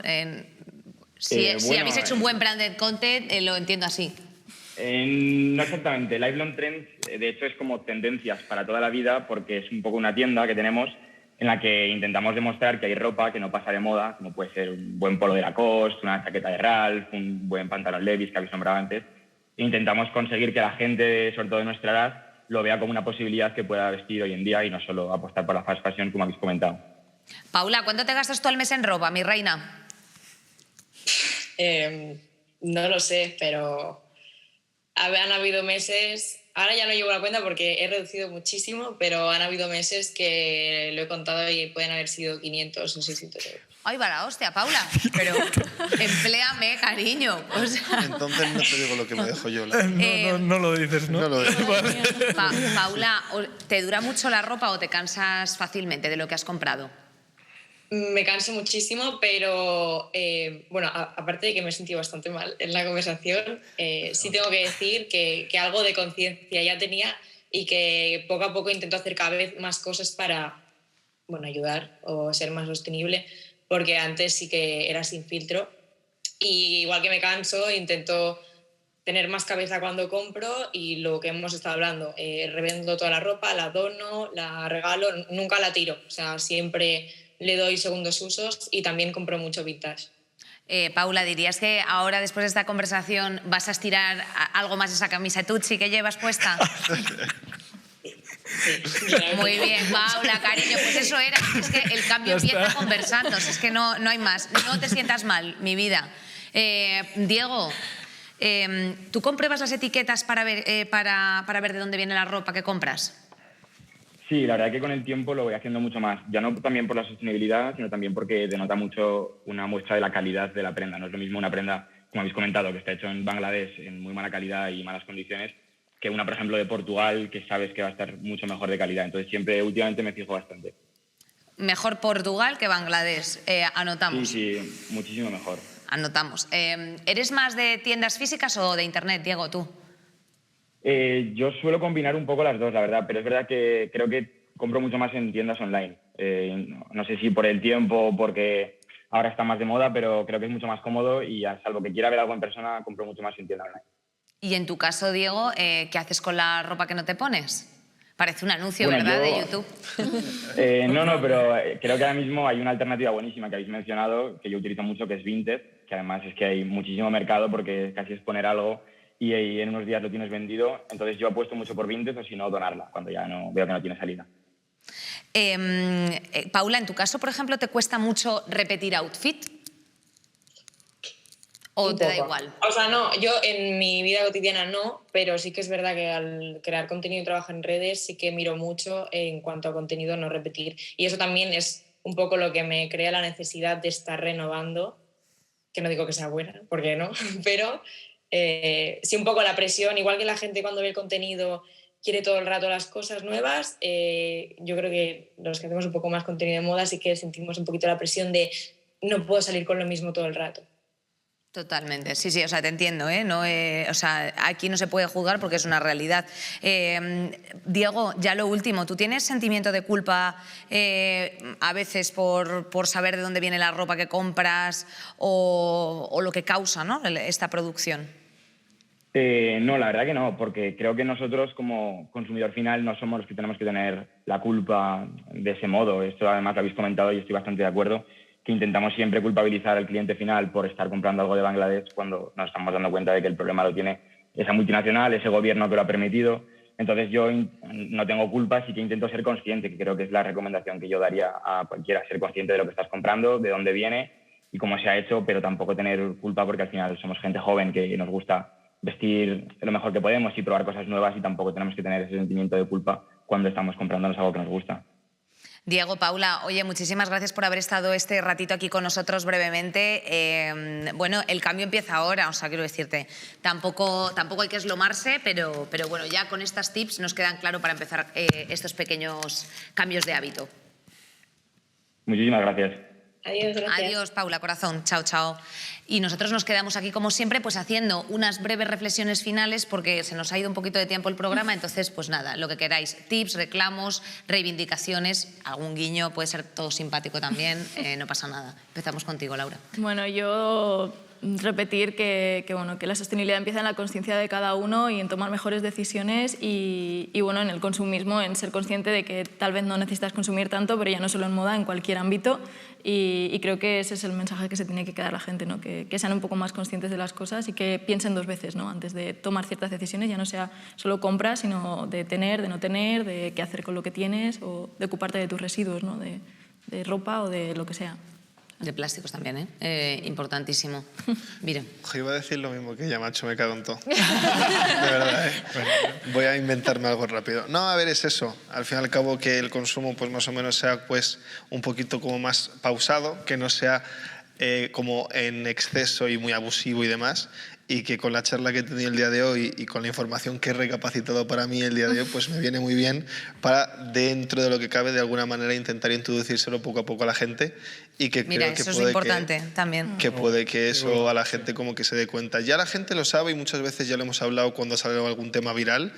Si habéis hecho un buen branded content, lo entiendo así. No exactamente. Lifelong Trends, de hecho, es como tendencias para toda la vida, porque es un poco una tienda que tenemos en la que intentamos demostrar que hay ropa que no pasa de moda, como puede ser un buen polo de Lacoste, una chaqueta de Ralph, un buen pantalón Levi's que habéis nombrado antes. E intentamos conseguir que la gente, sobre todo de nuestra edad, lo vea como una posibilidad que pueda vestir hoy en día y no solo apostar por la fast fashion, como habéis comentado. Paula, ¿cuánto te gastas tú al mes en ropa, mi reina? No lo sé, pero han habido meses, ahora ya no llevo la cuenta porque he reducido muchísimo, pero han habido meses que lo he contado y pueden haber sido 500 o 600 euros. Ay, va la hostia, Paula, pero empléame, cariño. O sea... Entonces no te digo lo que me dejo yo. No lo dices, ¿no? No lo digo. Paula, ¿te dura mucho la ropa o te cansas fácilmente de lo que has comprado? Me canso muchísimo, pero bueno, aparte de que me he sentido bastante mal en la conversación, sí tengo que decir que algo de conciencia ya tenía y que poco a poco intento hacer cada vez más cosas para ayudar o ser más sostenible, porque antes sí que era sin filtro y igual que me canso intento tener más cabeza cuando compro y lo que hemos estado hablando, revendo toda la ropa, la dono, la regalo, nunca la tiro, o sea, siempre le doy segundos usos y también compro mucho vintage. Paula, ¿dirías que ahora después de esta conversación vas a estirar algo más esa camisa Tucci que llevas puesta? Muy bien, Paula, cariño, pues eso era. Es que el cambio empieza conversando, es que no hay más. No te sientas mal, mi vida. Diego, ¿tú compruebas las etiquetas para ver de dónde viene la ropa que compras? Sí, la verdad que con el tiempo lo voy haciendo mucho más. Ya no también por la sostenibilidad, sino también porque denota mucho una muestra de la calidad de la prenda. No es lo mismo una prenda, como habéis comentado, que está hecho en Bangladesh en muy mala calidad y malas condiciones, que una, por ejemplo, de Portugal, que sabes que va a estar mucho mejor de calidad. Entonces siempre, últimamente me fijo bastante. Mejor Portugal que Bangladesh, anotamos. Sí, muchísimo mejor. Anotamos. ¿Eres más de tiendas físicas o de internet, Diego, tú? Yo suelo combinar un poco las dos, la verdad, pero es verdad que creo que compro mucho más en tiendas online. No sé si por el tiempo o porque ahora está más de moda, pero creo que es mucho más cómodo y a salvo que quiera ver algo en persona, compro mucho más en tienda online. Y en tu caso, Diego, ¿qué haces con la ropa que no te pones? Parece un anuncio, ¿verdad?, de YouTube. No, pero creo que ahora mismo hay una alternativa buenísima que habéis mencionado, que yo utilizo mucho, que es Vinted, que además es que hay muchísimo mercado porque casi es poner algo y en unos días lo tienes vendido. Entonces yo apuesto mucho por Vinted o si no, donarla, cuando ya no veo que no tiene salida. Paula, en tu caso, por ejemplo, ¿te cuesta mucho repetir outfit? ¿O te da igual? O sea, no, yo en mi vida cotidiana no, pero sí que es verdad que al crear contenido y trabajar en redes sí que miro mucho en cuanto a contenido no repetir. Y eso también es un poco lo que me crea la necesidad de estar renovando, que no digo que sea buena, porque no, pero sí un poco la presión, igual que la gente cuando ve el contenido quiere todo el rato las cosas nuevas, yo creo que los que hacemos un poco más contenido de moda sí que sentimos un poquito la presión de no puedo salir con lo mismo todo el rato. Totalmente, sí, o sea, te entiendo, o sea, aquí no se puede juzgar porque es una realidad. Diego, ya lo último, ¿tú tienes sentimiento de culpa a veces por saber de dónde viene la ropa que compras o lo que causa, ¿no?, esta producción? No, la verdad que no, porque creo que nosotros como consumidor final no somos los que tenemos que tener la culpa de ese modo. Esto además lo habéis comentado y estoy bastante de acuerdo, que intentamos siempre culpabilizar al cliente final por estar comprando algo de Bangladesh cuando nos estamos dando cuenta de que el problema lo tiene esa multinacional, ese gobierno que lo ha permitido. Entonces yo no tengo culpa, sí que intento ser consciente, que creo que es la recomendación que yo daría a cualquiera, ser consciente de lo que estás comprando, de dónde viene y cómo se ha hecho, pero tampoco tener culpa porque al final somos gente joven que nos gusta vestir lo mejor que podemos y probar cosas nuevas y tampoco tenemos que tener ese sentimiento de culpa cuando estamos comprándonos algo que nos gusta. Diego, Paula, oye, muchísimas gracias por haber estado este ratito aquí con nosotros brevemente. Bueno, el cambio empieza ahora, o sea, quiero decirte, tampoco hay que eslomarse, pero bueno, ya con estas tips nos quedan claro para empezar estos pequeños cambios de hábito. Muchísimas gracias. Adiós, gracias. Adiós, Paula, corazón. Chao, chao. Y nosotros nos quedamos aquí, como siempre, pues haciendo unas breves reflexiones finales porque se nos ha ido un poquito de tiempo el programa. Entonces, pues nada, lo que queráis. Tips, reclamos, reivindicaciones, algún guiño, puede ser todo simpático también, no pasa nada. Empezamos contigo, Laura. Bueno, yo repetir que la sostenibilidad empieza en la conciencia de cada uno y en tomar mejores decisiones y bueno, en el consumismo, en ser consciente de que tal vez no necesitas consumir tanto, pero ya no solo en moda, en cualquier ámbito. Y creo que ese es el mensaje que se tiene que quedar la gente, ¿no? Que sean un poco más conscientes de las cosas y que piensen dos veces, ¿no? Antes de tomar ciertas decisiones, ya no sea solo compras, sino de tener, de no tener, de qué hacer con lo que tienes o de ocuparte de tus residuos, ¿no? De ropa o de lo que sea. De plásticos también, importantísimo. Miren. Iba a decir lo mismo que ella, macho, me cago en todo. De verdad, ¿eh? Voy a inventarme algo rápido. No, a ver, es eso. Al fin y al cabo que el consumo pues más o menos sea pues un poquito como más pausado, que no sea como en exceso y muy abusivo y demás. Y que con la charla que he tenido el día de hoy y con la información que he recapacitado para mí el día de hoy, pues me viene muy bien para, dentro de lo que cabe, de alguna manera intentar introducírselo poco a poco a la gente y que mira, creo que eso puede es importante también. Que puede que eso a la gente como que se dé cuenta. Ya la gente lo sabe y muchas veces ya lo hemos hablado cuando ha salido algún tema viral,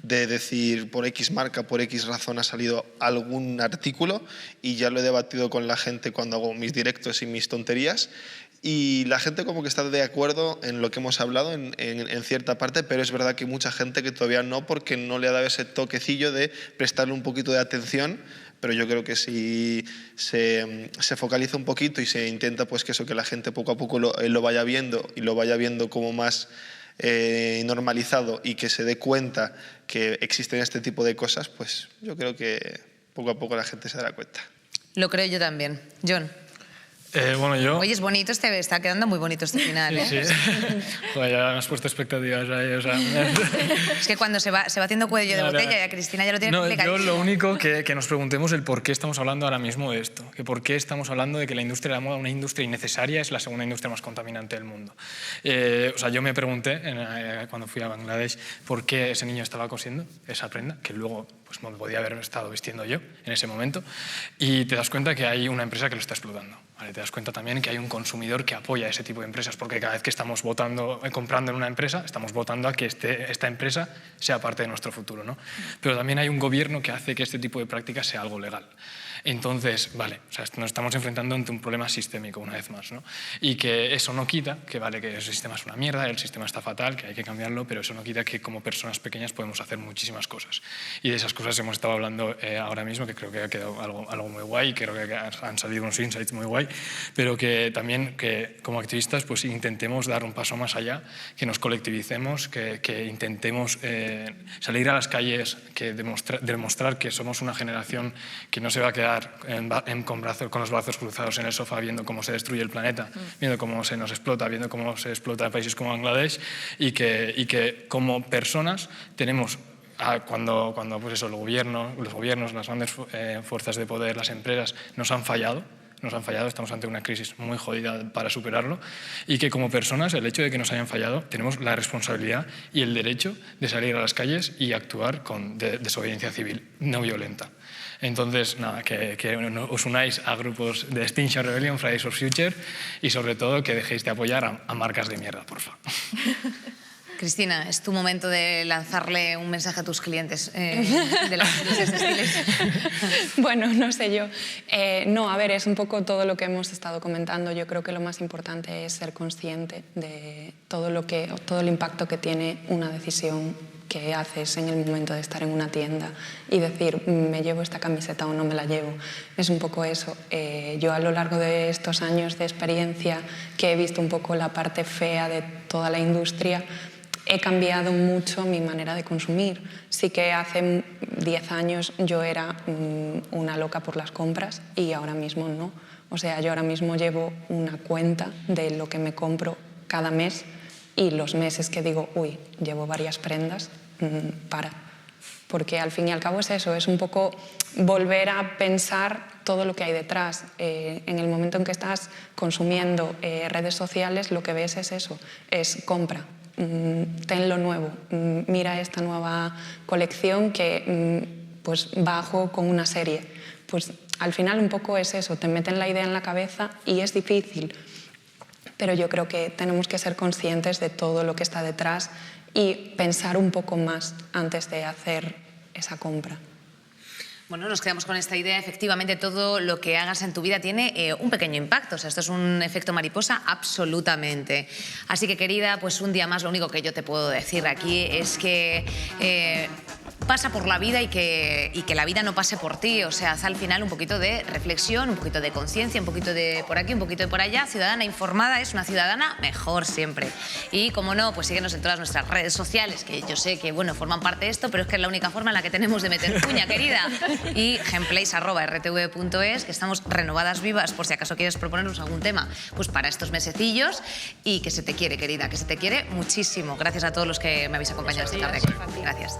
de decir por X marca, por X razón ha salido algún artículo y ya lo he debatido con la gente cuando hago mis directos y mis tonterías. Y la gente como que está de acuerdo en lo que hemos hablado en cierta parte, pero es verdad que hay mucha gente que todavía no, porque no le ha dado ese toquecillo de prestarle un poquito de atención, pero yo creo que si se focaliza un poquito y se intenta pues que eso, que la gente poco a poco lo vaya viendo y lo vaya viendo como más normalizado y que se dé cuenta que existen este tipo de cosas, pues yo creo que poco a poco la gente se dará cuenta. Lo creo yo también. John. Bueno, yo... Oye, es bonito está quedando muy bonito este final, ¿eh? Sí. Joder, ya me has puesto expectativas ahí, o sea... Es que cuando se va haciendo cuello de botella y a Cristina ya lo tiene complicadísimo. Yo lo único que nos preguntemos el por qué estamos hablando ahora mismo de esto, que por qué estamos hablando de que la industria de la moda, una industria innecesaria, es la segunda industria más contaminante del mundo. O sea, yo me pregunté cuando fui a Bangladesh por qué ese niño estaba cosiendo esa prenda, que luego pues no podía haber estado vistiendo yo en ese momento, y te das cuenta que hay una empresa que lo está explotando. ¿Vale? Te das cuenta también que hay un consumidor que apoya ese tipo de empresas, porque cada vez que estamos comprando en una empresa, estamos votando a que esta empresa sea parte de nuestro futuro, ¿no? Pero también hay un gobierno que hace que este tipo de prácticas sea algo legal. Entonces, vale, o sea, nos estamos enfrentando ante un problema sistémico una vez más, ¿no? Y que eso no quita que, vale, que el sistema es una mierda, el sistema está fatal, que hay que cambiarlo, pero eso no quita que como personas pequeñas podemos hacer muchísimas cosas. Y de esas cosas hemos estado hablando ahora mismo, que creo que ha quedado algo muy guay, creo que han salido unos insights muy guay, pero que también que como activistas pues intentemos dar un paso más allá, que nos colectivicemos, que intentemos salir a las calles, que demostrar que somos una generación que no se va a quedar con los brazos cruzados en el sofá viendo cómo se destruye el planeta, viendo cómo se nos explota, viendo cómo se explota países como Bangladesh y que como personas tenemos, cuando pues eso, los gobiernos, las grandes fuerzas de poder, las empresas nos han fallado, estamos ante una crisis muy jodida para superarlo y que como personas, el hecho de que nos hayan fallado, tenemos la responsabilidad y el derecho de salir a las calles y actuar con desobediencia civil no violenta. Entonces, nada, que os unáis a grupos de Extinction Rebellion, Fridays for Future y sobre todo que dejéis de apoyar a marcas de mierda, por favor. Cristina, es tu momento de lanzarle un mensaje a tus clientes de las industrias textiles. Bueno, no sé yo. No, a ver, es un poco todo lo que hemos estado comentando. Yo creo que lo más importante es ser consciente de todo el impacto que tiene una decisión que haces en el momento de estar en una tienda y decir, me llevo esta camiseta o no me la llevo. Es un poco eso. Yo a lo largo de estos años de experiencia que he visto un poco la parte fea de toda la industria, he cambiado mucho mi manera de consumir. Sí que hace 10 años yo era una loca por las compras y ahora mismo no. O sea, yo ahora mismo llevo una cuenta de lo que me compro cada mes y los meses que digo, uy, llevo varias prendas, porque al fin y al cabo es eso, es un poco volver a pensar todo lo que hay detrás. En el momento en que estás consumiendo redes sociales, lo que ves es eso, es compra. Ten lo nuevo, mira esta nueva colección que pues bajo con una serie. Pues al final un poco es eso, te meten la idea en la cabeza y es difícil, pero yo creo que tenemos que ser conscientes de todo lo que está detrás y pensar un poco más antes de hacer esa compra. Bueno, nos quedamos con esta idea. Efectivamente, todo lo que hagas en tu vida tiene un pequeño impacto. O sea, esto es un efecto mariposa absolutamente. Así que, querida, pues un día más lo único que yo te puedo decir aquí es que pasa por la vida y que la vida no pase por ti. O sea, haz al final un poquito de reflexión, un poquito de conciencia, un poquito de por aquí, un poquito de por allá. Ciudadana informada es una ciudadana mejor siempre. Y, como no, pues síguenos en todas nuestras redes sociales, que yo sé que, bueno, forman parte de esto, pero es que es la única forma en la que tenemos de meter cuña, querida. Y gameplays@rtv.es, que estamos renovadas vivas por si acaso quieres proponernos algún tema pues para estos mesecillos, y que se te quiere, querida, que se te quiere muchísimo. Gracias a todos los que me habéis acompañado esta tarde. Gracias.